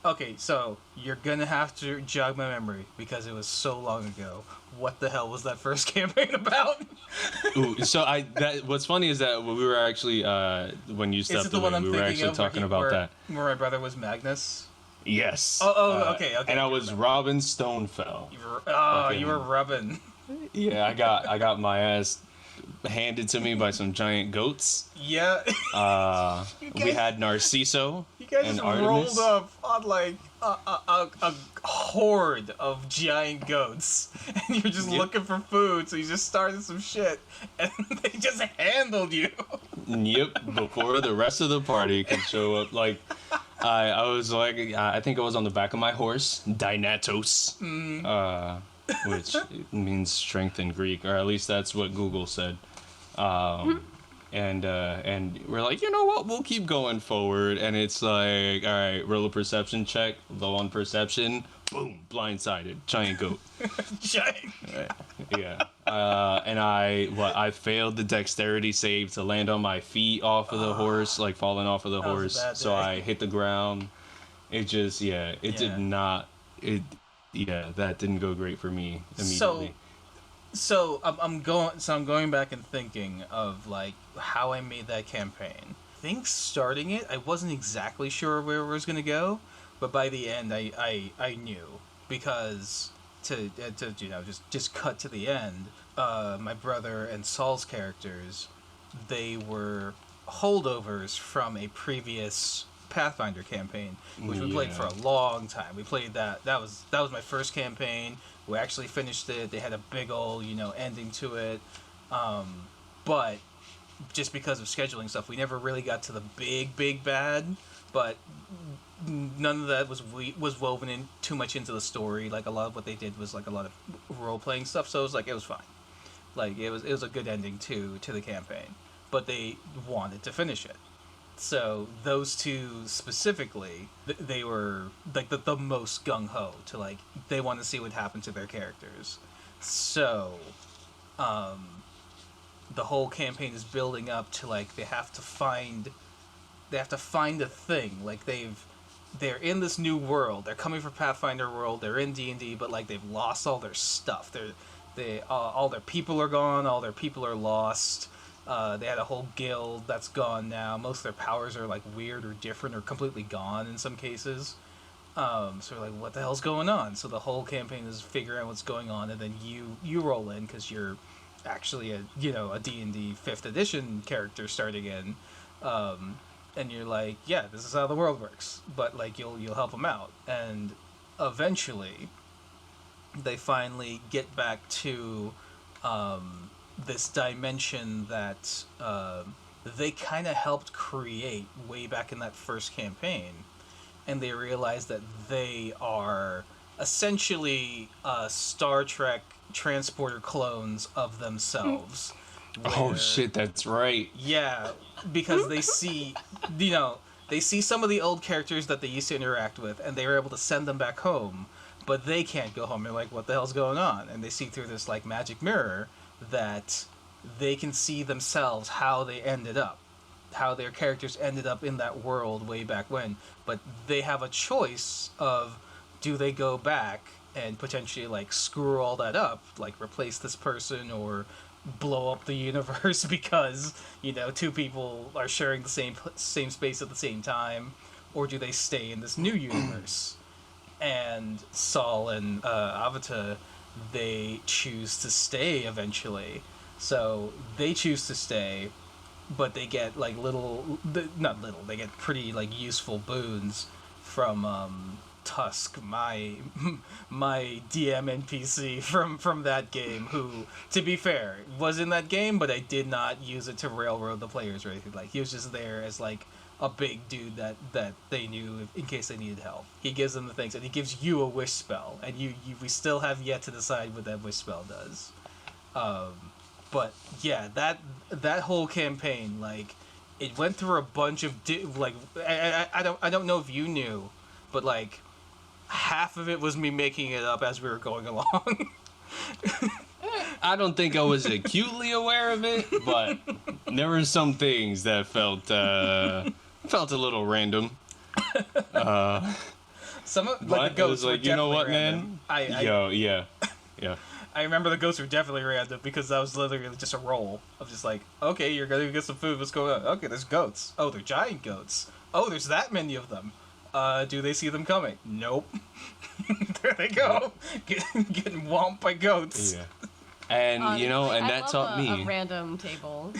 Okay, so you're gonna have to jog my memory because it was so long ago. What the hell was that first campaign about? Ooh, so what's funny is that we were actually when you stepped away, we were actually talking about that. Where my brother was Magnus. Yes. Okay. And I was Robin Stonefell. You were Robin. Yeah, I got my ass handed to me by some giant goats. Yeah. We had Narciso. You guys and just Artemis. rolled up on like a horde of giant goats, and you're just looking for food. So you just started some shit, and they just handled you. Yep. Before the rest of the party could show up, like. I was like, I think I was on the back of my horse, Dynatos, which means strength in Greek, or at least that's what Google said. and we're like, you know what, we'll keep going forward. And it's like, all right, roll a perception check, low on perception, boom, blindsided, giant goat. Giant. Right. Yeah. And I failed the dexterity save to land on my feet off of the horse, like falling off of the That was a horse. bad So day. I hit the ground. It just, did not. That didn't go great for me immediately. So I'm going back and thinking of like how I made that campaign. I think starting it, I wasn't exactly sure where it was gonna go, but by the end, I knew, because to just cut to the end. My brother and Saul's characters, they were holdovers from a previous Pathfinder campaign, which we played for a long time. We played that. That was my first campaign. We actually finished it. They had a big old, ending to it. But just because of scheduling stuff, we never really got to the big bad. But none of that was woven in too much into the story. Like, a lot of what they did was like a lot of role playing stuff. So it was fine. Like, it was a good ending to the campaign. But they wanted to finish it. So those two specifically, they were like the most gung-ho to, like, they want to see what happened to their characters. So the whole campaign is building up to, like, they have to find a thing. Like, they're in this new world. They're coming from Pathfinder world. They're in D&D, but, like, they've lost all their stuff. All their people are gone. All their people are lost. They had a whole guild that's gone now. Most of their powers are, like, weird or different or completely gone in some cases. So we're like, what the hell's going on? So the whole campaign is figuring out what's going on, and then you roll in because you're actually a D&D 5th edition character starting in, and you're like, yeah, this is how the world works. But, like, you'll help them out, and eventually they finally get back to this dimension that they kind of helped create way back in that first campaign, and they realize that they are essentially Star Trek transporter clones of themselves. Oh shit, that's right. Yeah, because they see, they see some of the old characters that they used to interact with, and they were able to send them back home, but they can't go home. They're like, what the hell's going on? And they see through this, like, magic mirror that they can see themselves, how they ended up, how their characters ended up in that world way back when. But they have a choice of, do they go back and potentially, like, screw all that up, like replace this person or blow up the universe because, two people are sharing the same space at the same time, or do they stay in this new universe? And Saul and Avata, they choose to stay eventually. So they choose to stay, but they get, like, they get pretty, like, useful boons from Tusk, my DM NPC from that game, who, to be fair, was in that game, but I did not use it to railroad the players or anything. Like, he was just there as, like, a big dude that they knew in case they needed help. He gives them the things, and he gives you a wish spell, and we still have yet to decide what that wish spell does. But yeah, that whole campaign, like, it went through a bunch of I don't know if you knew, but, like, half of it was me making it up as we were going along. I don't think I was acutely aware of it, but there were some things that felt a little random. Some of, like, the ghosts were like, you know what, random. man? Yeah. I remember the ghosts were definitely random because that was literally just a roll of just like, okay, you're gonna get some food. What's going on? Okay, there's goats. Oh, they're giant goats. Oh, there's that many of them. Do they see them coming? Nope. There they go, getting whomped by goats. Yeah. And and that taught me a random table.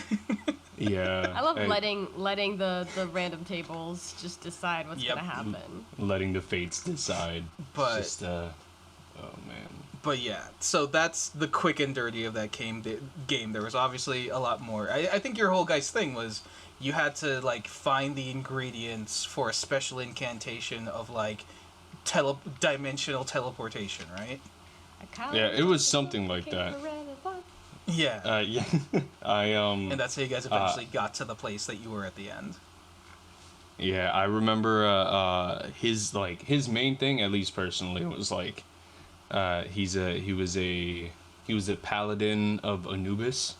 Yeah. I love letting the random tables just decide what's gonna happen. Letting the fates decide. But just, oh man. But yeah, so that's the quick and dirty of that game. There was obviously a lot more. I think your whole guy's thing was you had to, like, find the ingredients for a special incantation of, like, dimensional teleportation, right? Yeah, it was something like that. Yeah. Yeah. I And that's how you guys eventually got to the place that you were at the end. Yeah, I remember his main thing, at least personally, was like he was a paladin of Anubis.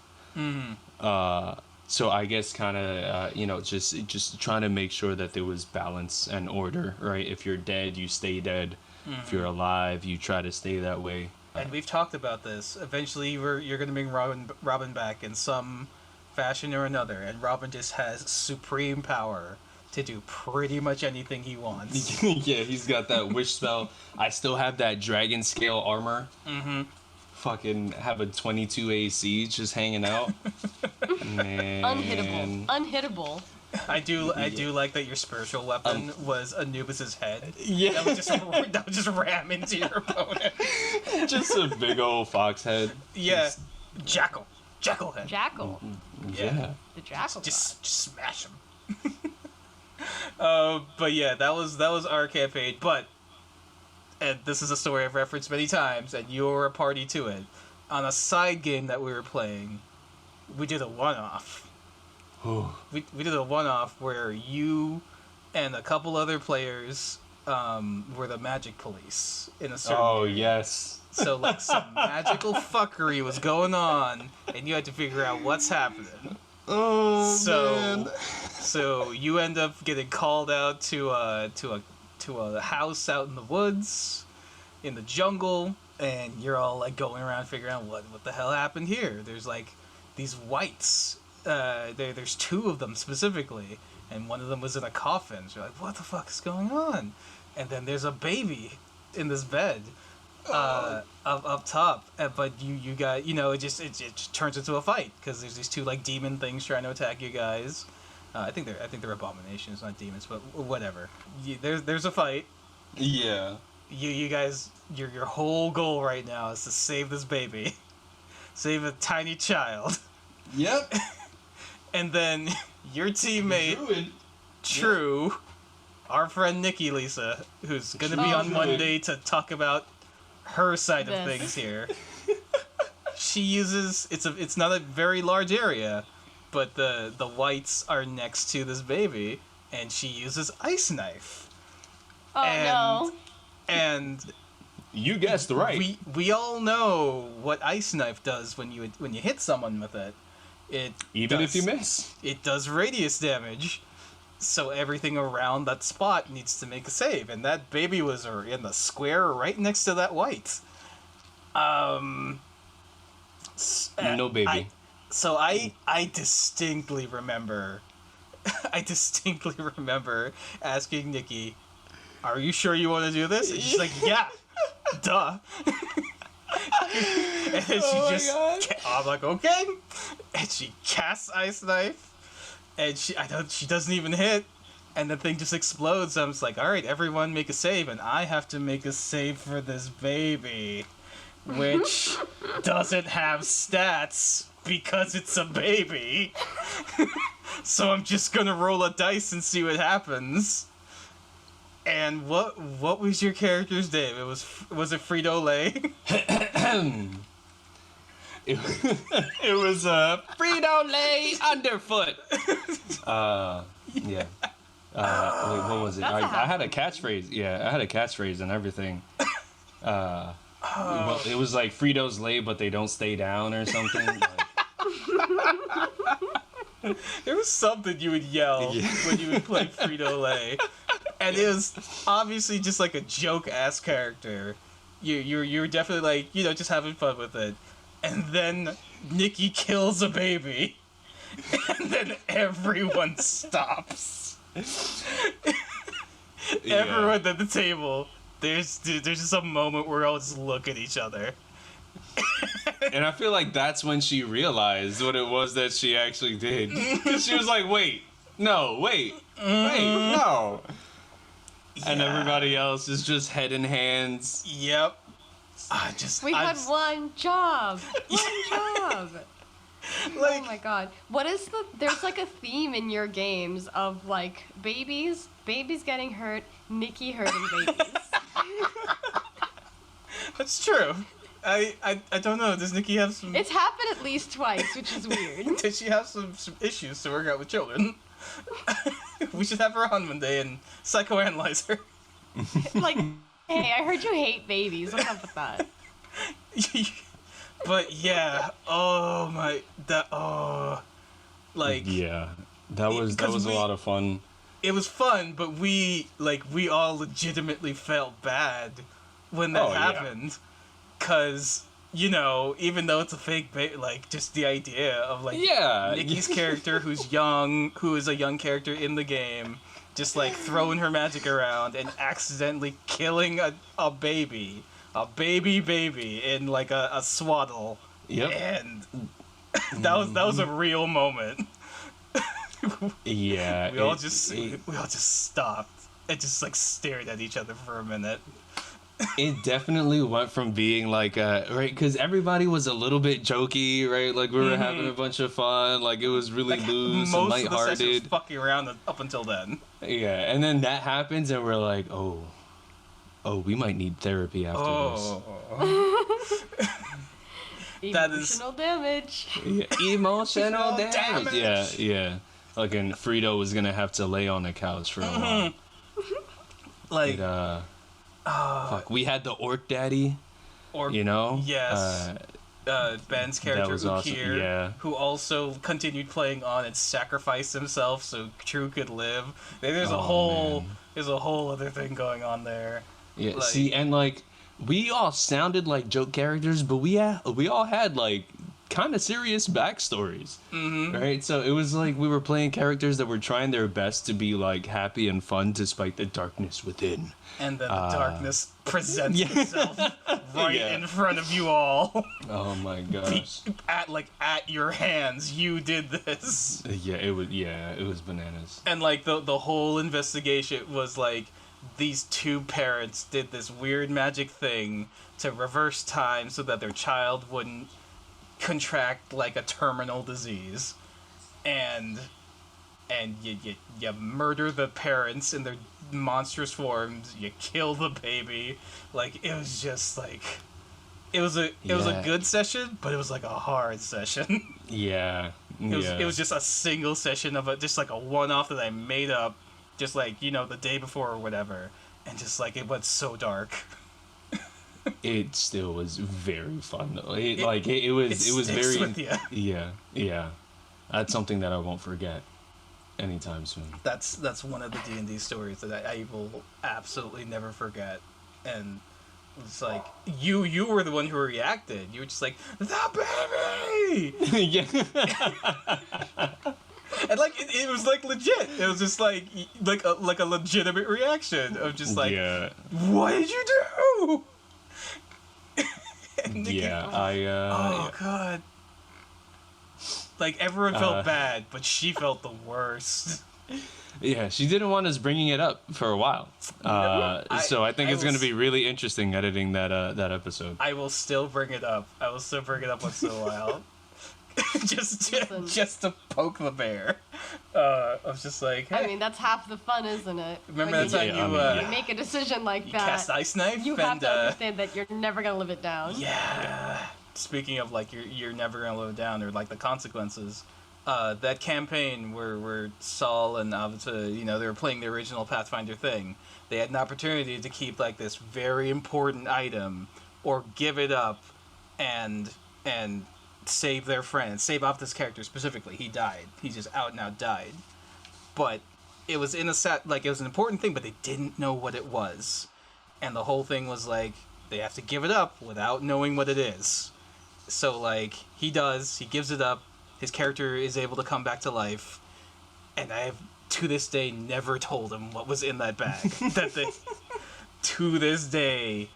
So I guess kind of just trying to make sure that there was balance and order, right? If you're dead, you stay dead. If you're alive, you try to stay that way. And we've talked about this. Eventually, you're going to bring Robin back in some fashion or another, and Robin just has supreme power to do pretty much anything he wants. Yeah, he's got that wish spell. I still have that dragon scale armor. Fucking have a 22 AC just hanging out. Man. Unhittable. I do like that your spiritual weapon was Anubis's head. Yeah. That would just ram into your opponent. Just a big old fox head. Yeah. Jackal head. Jackal. Yeah. The jackal. Just smash him. But yeah, that was our campaign. But, and this is a story I've referenced many times, and you were a party to it. On a side game that we were playing, we did a one-off. We did a one-off where you and a couple other players were the magic police in a certain area. Yes. So like some magical fuckery was going on, and you had to figure out what's happening. Man. So you end up getting called out to a house out in the woods, in the jungle, and you're all like going around figuring out what the hell happened here. There's like these whites. There's two of them specifically, and one of them was in a coffin. So you're like, what the fuck is going on? And then there's a baby in this bed. Up top, but you got, it just turns into a fight because there's these two like demon things trying to attack you guys. I think they're abominations, not demons, but whatever. There's a fight. Yeah. You guys, your whole goal right now is to save this baby, save a tiny child. Yep. And then your teammate, True, our friend Nikki Lisa, who's gonna be on Monday to talk about her side of things here. She uses it's not a very large area, but the whites are next to this baby, and she uses ice knife. Oh no! And you guessed right. We all know what ice knife does when you hit someone with it. If you miss, it does radius damage. So everything around that spot needs to make a save, and that baby was in the square right next to that white. No baby. I distinctly remember, asking Nikki, "Are you sure you want to do this?" And she's like, "Yeah, duh." And then I'm like, "Okay," and she casts ice knife. And she doesn't even hit, and the thing just explodes. So I'm just like, all right, everyone make a save, and I have to make a save for this baby, which doesn't have stats because it's a baby. So I'm just gonna roll a dice and see what happens. And what was your character's name? Was it Frito-Lay? It was Frito-Lay Underfoot. Yeah. Wait, what was it? I had a catchphrase. Yeah, I had a catchphrase and everything. Well, it was like Fritos lay, but they don't stay down or something. There was something you would yell when you would play Frito-Lay. And it was obviously just like a joke-ass character. You're definitely like, just having fun with it. And then Nikki kills a baby. And then everyone stops. Everyone at the table. There's just a moment where we all just look at each other. And I feel like that's when she realized what it was that she actually did. Because she was like, wait, no. Yeah. And everybody else is just head in hands. Yep. We had one job. Like, oh my god. There's like a theme in your games of like babies getting hurt, Nikki hurting babies. That's true. I don't know. Does Nikki have some? It's happened at least twice, which is weird. Does she have some issues to work out with children? We should have her on one day and psychoanalyze her. Like, hey, I heard you hate babies. What's up with that? But yeah, Yeah, that was a lot of fun. It was fun, but we all legitimately felt bad when that happened, cause even though it's a fake just the idea of Nikki's character who is a young character in the game, just throwing her magic around and accidentally killing a baby in a swaddle. Yep. And that was a real moment. Yeah. we all just stopped and just stared at each other for a minute. It definitely went from being right, because everybody was a little bit jokey, right? Like we were having a bunch of fun, it was really loose and lighthearted. Most of the session was fucking around up until then. Yeah, and then that happens, and we're like, oh, we might need therapy after this. Emotional damage. Yeah, emotional damage. Yeah. And Frito was gonna have to lay on the couch for a while. Fuck, we had the Orc Daddy. Yes. Ben's character was Ukir, awesome. who also continued playing on and sacrificed himself so True could live. There's a whole other thing going on there. Yeah. See, and we all sounded like joke characters, but we all had kind of serious backstories, right? So it was we were playing characters that were trying their best to be happy and fun despite the darkness within. And then the darkness presents itself in front of you all. Oh my gosh! At your hands, you did this. It was bananas. And the whole investigation was these two parents did this weird magic thing to reverse time so that their child wouldn't contract a terminal disease, and you murder the parents in their monstrous forms, you kill the baby. It was just it was a good session, but it was a hard session. Yeah. It was just a single session of just a one-off that I made up just the day before or whatever, and just it went so dark. It still was very fun though. It was very with you. Yeah. That's something that I won't forget anytime soon. That's one of the D&D stories that I will absolutely never forget. And it's you were the one who reacted. You were just the baby. Yeah. And it was legit. It was just like a legitimate reaction of just yeah. What did you do? Yeah, oh god. Everyone felt bad, but she felt the worst. Yeah, she didn't want us bringing it up for a while. So I think it's going to be really interesting editing that episode. I will still bring it up. Once in a while. just to poke the bear. I was just hey. I mean, that's half the fun, isn't it? Remember that time you make a decision like that. Cast ice knife. You have to understand that you're never gonna live it down. Yeah. Speaking of you're never gonna live it down, or the consequences. That campaign where Saul and Avita, they were playing the original Pathfinder thing. They had an opportunity to keep this very important item, or give it up, and save their friend, save Avita's character specifically. He died. He just out and out died. But it was in a set, it was an important thing, but they didn't know what it was. And the whole thing was they have to give it up without knowing what it is. So he gives it up, his character is able to come back to life, and I have to this day never told him what was in that bag. To this day,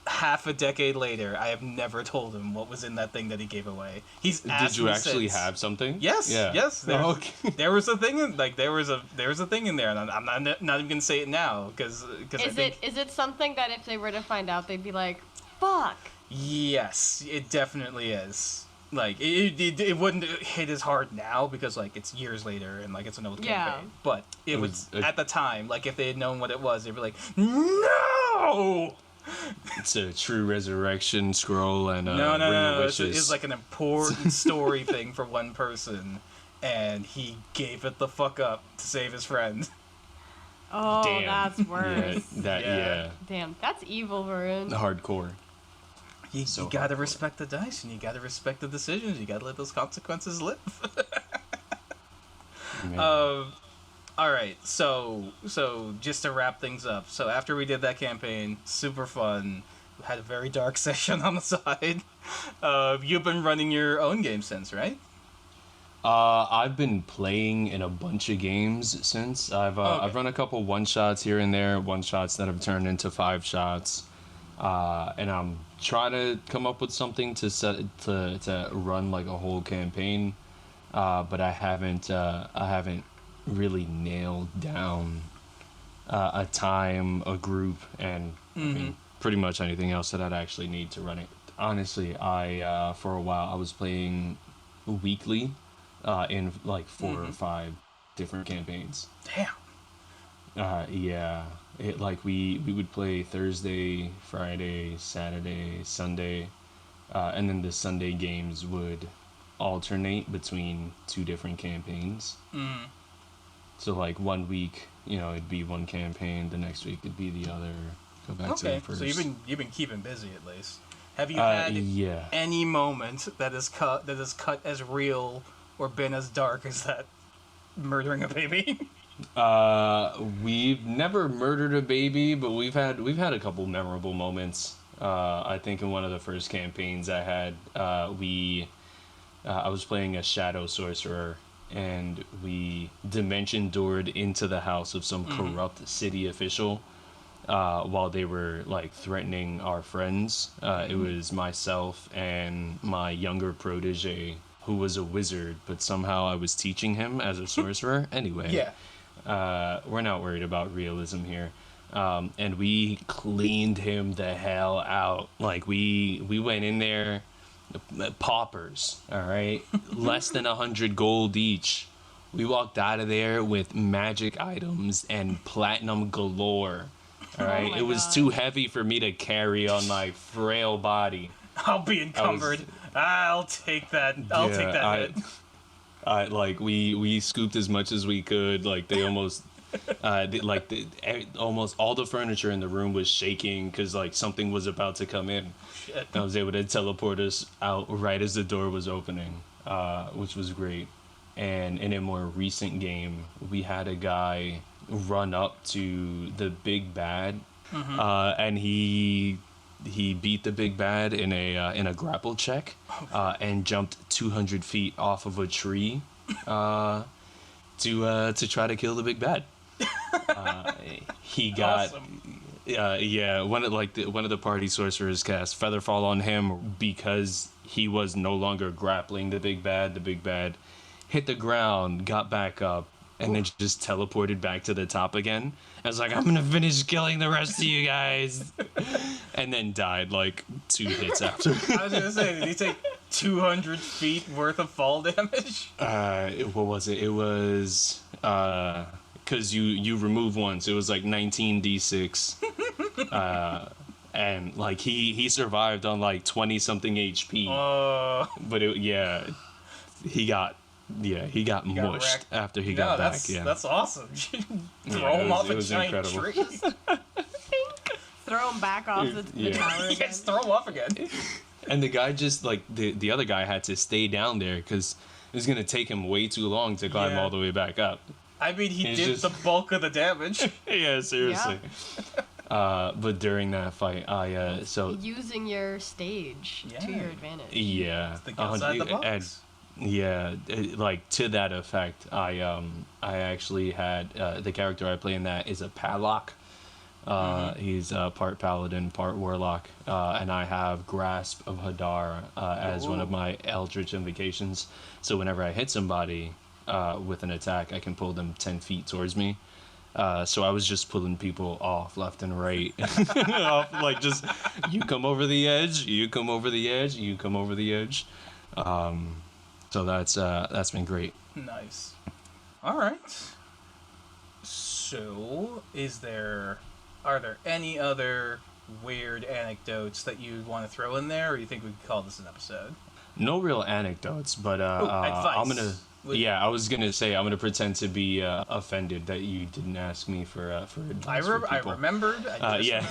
half a decade later, I have never told him what was in that thing that he gave away. He's asked Did you me actually since. have something? Yes. Yeah. Yes. Okay. There was a thing in there was a thing in there, and I'm not even gonna say it now because is it something that if they were to find out, they'd be like, "Fuck." Yes, it definitely is. It wouldn't hit as hard now because it's years later and it's an old campaign. But it was at the time, if they had known what it was, they'd be like, "No!" It's a true resurrection scroll and No, ring of It's wishes. like an important story thing for one person, and he gave it the fuck up to save his friend. Oh, Damn. that's worse. Yeah. Damn, that's evil, Varun. Hardcore. You So gotta hardcore. respect the dice, and you gotta respect the decisions. You gotta let those consequences live. Man. All right, so just to wrap things up. So after we did that campaign, super fun. We had a very dark session on the side. You've been running your own game since, right? I've been playing in a bunch of games since. I've run a couple one shots here and there, one shots that have turned into 5 shots, and I'm trying to come up with something to run like a whole campaign, but I haven't really nailed down a time, a group, and I mean, pretty much anything else that I'd actually need to run it. Honestly, I for a while I was playing weekly. In like 4 or 5 different campaigns. Damn. Yeah, it like we would play Thursday, Friday, Saturday, Sunday, and then the Sunday games would alternate between 2 different campaigns. So like one week, it'd be one campaign, the next week it'd be the other. Go back to the first. So you've been keeping busy at least. Have you had any moment that is cut as real or been as dark as that murdering a baby? We've never murdered a baby, but we've had a couple memorable moments. I think in one of the first campaigns I had, I was playing a shadow sorcerer, and we dimension doored into the house of some corrupt city official while they were like threatening our friends. It was myself and my younger protege, who was a wizard, but somehow I was teaching him as a sorcerer. Anyway, we're not worried about realism here. And we cleaned him the hell out. Like, we went in there, paupers, all right? Less than 100 gold each. We walked out of there with magic items and platinum galore, all right? my It was God. too heavy for me to carry on my frail body. I'll be encumbered. I'll take that. I'll take that hit. I like we scooped as much as we could. Like they almost, almost all the furniture in the room was shaking because like something was about to come in. Shit. I was able to teleport us out right as the door was opening, which was great. And in a more recent game, we had a guy run up to the big bad, and he beat the big bad in a grapple check, and jumped 200 feet off of a tree to try to kill the big bad. He got Awesome. one of the party sorcerers cast Featherfall on him because he was no longer grappling the big bad. The big bad hit the ground, got back up, and then just teleported back to the top again. I was like, I'm gonna finish killing the rest of you guys, and then died like 2 hits after. I was gonna say, did he take 200 feet worth of fall damage? What was it? It was because you remove one, so it was like 19d6, and like he survived on like 20 something HP, but he got mushed wrecked. after he got back. That's awesome. Throw him off a giant incredible. tree. Throw him back off the tower again. Yes, throw him off again. And the guy just like the other guy had to stay down there because it was gonna take him way too long to climb all the way back up. I mean, he He's did just- the bulk of the damage. Yeah, seriously. But during that fight, Using your stage to your advantage. Think outside the box. Like to that effect, I actually had the character I play in that is a padlock. He's part paladin, part warlock, and I have Grasp of Hadar as one of my eldritch invocations. So whenever I hit somebody with an attack, I can pull them 10 feet towards me. So I was just pulling people off left and right. Off, like just, you come over the edge, you come over the edge, you come over the edge. So that's been great. Nice. All right. So, are there any other weird anecdotes that you want to throw in there, or you think we could call this an episode? No real anecdotes, but advice. I was gonna say I'm gonna pretend to be offended that you didn't ask me for advice. I remembered. Yeah.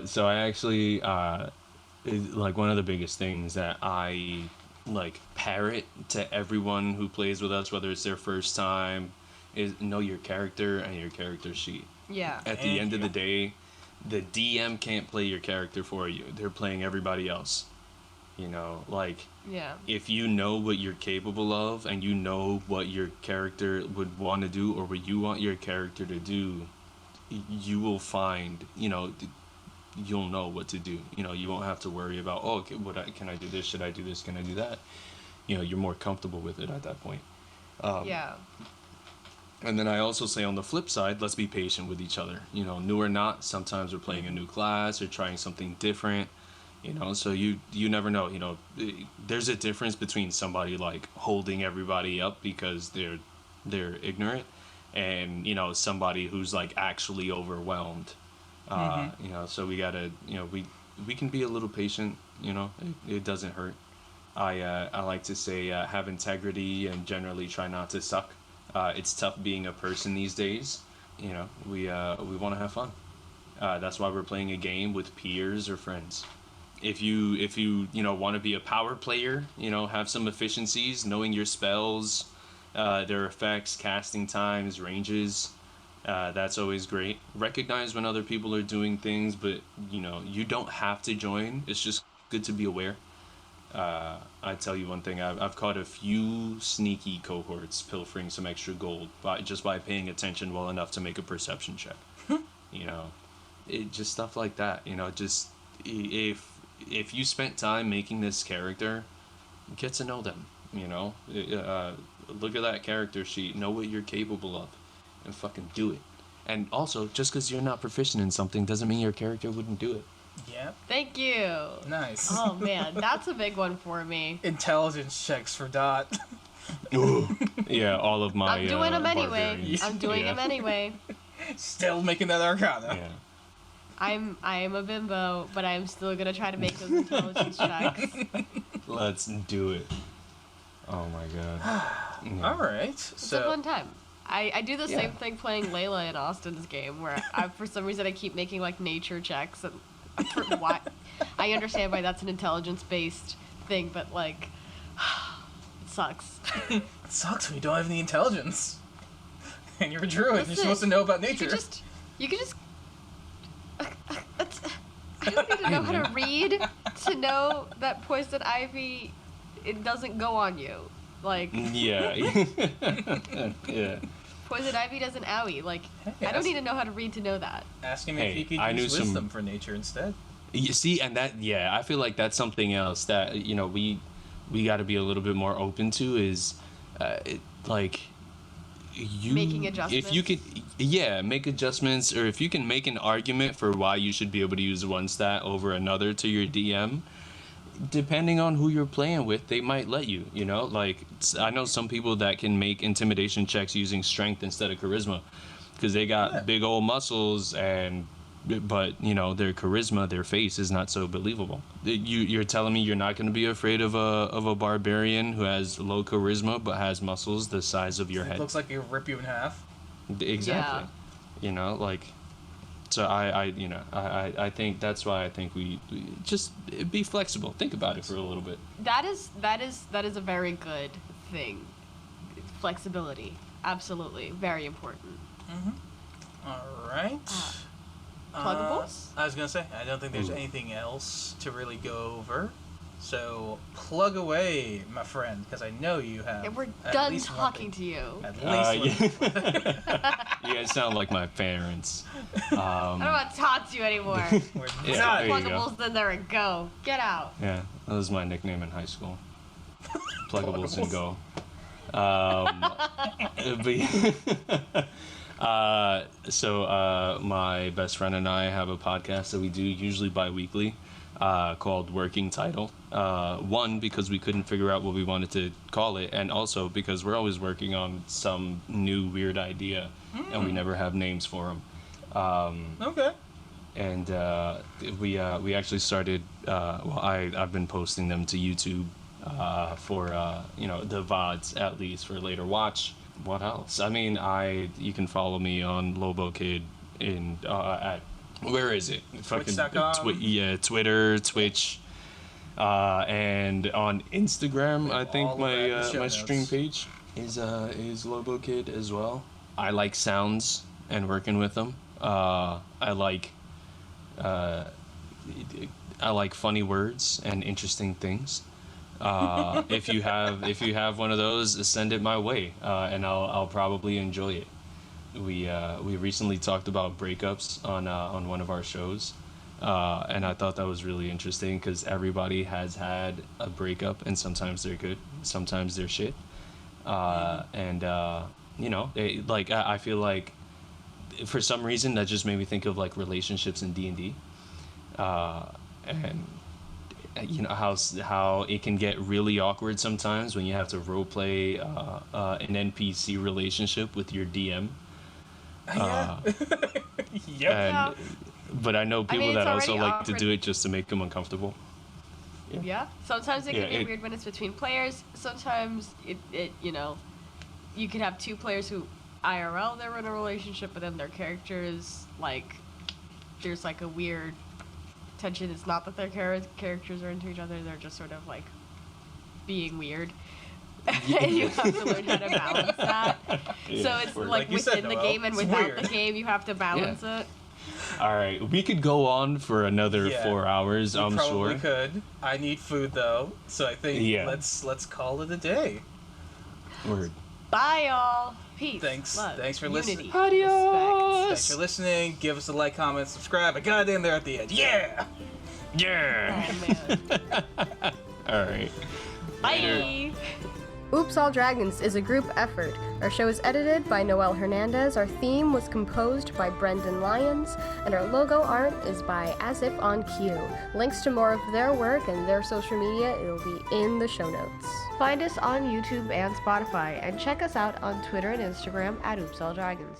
So I actually like one of the biggest things that I like parrot to everyone who plays with us, whether it's their first time, is know your character and your character sheet. Yeah. At the end of the day, the DM can't play your character for you. They're playing everybody else. You know, like, Yeah. if you know what you're capable of and you know what your character would want to do or what you want your character to do, you will find, you know, you'll know what to do. You know, you won't have to worry about, oh, okay, can I do this? Should I do this? Can I do that? You know, you're more comfortable with it at that point. Yeah. And then I also say on the flip side, let's be patient with each other. You know, new or not, sometimes we're playing a new class or trying something different. You know, so you never know. You know, there's a difference between somebody like holding everybody up because they're ignorant, and you know, somebody who's like actually overwhelmed. You know, so we gotta, you know, we can be a little patient. You know, it doesn't hurt. I like to say have integrity and generally try not to suck. It's tough being a person these days. You know, we want to have fun. That's why we're playing a game with peers or friends. If you want to be a power player, you know, have some efficiencies, knowing your spells, their effects, casting times, ranges, that's always great. Recognize when other people are doing things, but you know, you don't have to join. It's just good to be aware. I tell you one thing, I've caught a few sneaky cohorts pilfering some extra gold by paying attention well enough to make a perception check. You know, just stuff like that. You know, just if you spent time making this character, get to know them. You know, look at that character sheet, know what you're capable of, and fucking do it. And also, just because you're not proficient in something doesn't mean your character wouldn't do it. Yeah. Thank you. Nice. Oh man, that's a big one for me. Intelligence checks for Dot. Yeah, all of my. I'm doing them anyway. barbarians. I'm doing them anyway. Still making that Arcana. Yeah. I am a bimbo, but I'm still gonna try to make those intelligence checks. Let's do it. Oh my god. Yeah. All right. It's a fun time. I do the same thing playing Layla in Austin's game, where for some reason I keep making like nature checks, and why I understand why that's an intelligence-based thing, but like it sucks. It sucks when you don't have any intelligence, and you're a druid. Listen, you're supposed to know about nature. You could just. I don't need to know how to read to know that poison ivy, it doesn't go on you. Like. Yeah. Yeah. Poison ivy doesn't owie. Like, I don't need to know how to read to know that. Ask him if he could use wisdom for nature instead. You see, and that, I feel like that's something else that, you know, we got to be a little bit more open to is, like, making adjustments. If you could, make adjustments, or if you can make an argument for why you should be able to use one stat over another to your DM, depending on who you're playing with, they might let you, you know? Like, I know some people that can make intimidation checks using strength instead of charisma because they got big old muscles, but, you know, their charisma, their face is not so believable. You're telling me you're not going to be afraid of a barbarian who has low charisma but has muscles the size of your head? Looks like he'll rip you in half. Exactly. Yeah. You know, like... So I think that's why I think we just be flexible. Think about it for a little bit. That is a very good thing. Flexibility, absolutely, very important. All right. Pluggables? I was gonna say I don't think there's anything else to really go over. So plug away, my friend, because I know you have. And we're done talking to you. At least You guys sound like my parents. I don't want to talk to you anymore. We're Yeah, done. there you go. Pluggables in there and go. Get out. Yeah, that was my nickname in high school. Pluggables and go. So my best friend and I have a podcast that we do usually bi-weekly called Working Title. One, because we couldn't figure out what we wanted to call it, and also because we're always working on some new weird idea and we never have names for them. Okay. And we actually started. I've been posting them to YouTube for the VODs at least for later watch. What else? I mean, you can follow me on LoboKidd at where is it? Twitch.com. Twitter, Twitch, and on Instagram. I think my stream page is LoboKidd as well. I like sounds and working with them. I like funny words and interesting things. If you have one of those, send it my way, and I'll probably enjoy it. We recently talked about breakups on one of our shows, and I thought that was really interesting because everybody has had a breakup, and sometimes they're good, sometimes they're shit, I feel like for some reason that just made me think of like relationships in D&D, and how it can get really awkward sometimes when you have to role play an NPC relationship with your DM. Yep. But I know people it's that also already like awkward. to do it just to make them uncomfortable. Yeah. Sometimes it can Yeah, get weird when it's between players. Sometimes it you could have two players who IRL they're in a relationship, but then their characters like there's like a weird tension. It's not that their characters are into each other; they're just sort of like being weird. And you have to learn how to balance that. So it's like you said, within the Noel, game and it's without weird. the game, you have to balance it. All right, we could go on for another 4 hours. I'm Probably sure. could. I need food though, so I think Yeah. let's call it a day. Word. Bye, y'all. Peace. Thanks Love, for unity, listening. respect. Thanks for listening. Give us a like, comment, subscribe. I got it in there at the end. Yeah. Yeah. Oh, man. All right. Bye. Oops All Dragons is a group effort. Our show is edited by Noel Hernandez, our theme was composed by Brendan Lyons, and our logo art is by Azif On Q. Links to more of their work and their social media will be in the show notes. Find us on YouTube and Spotify, and check us out on Twitter and Instagram at Oops All Dragons.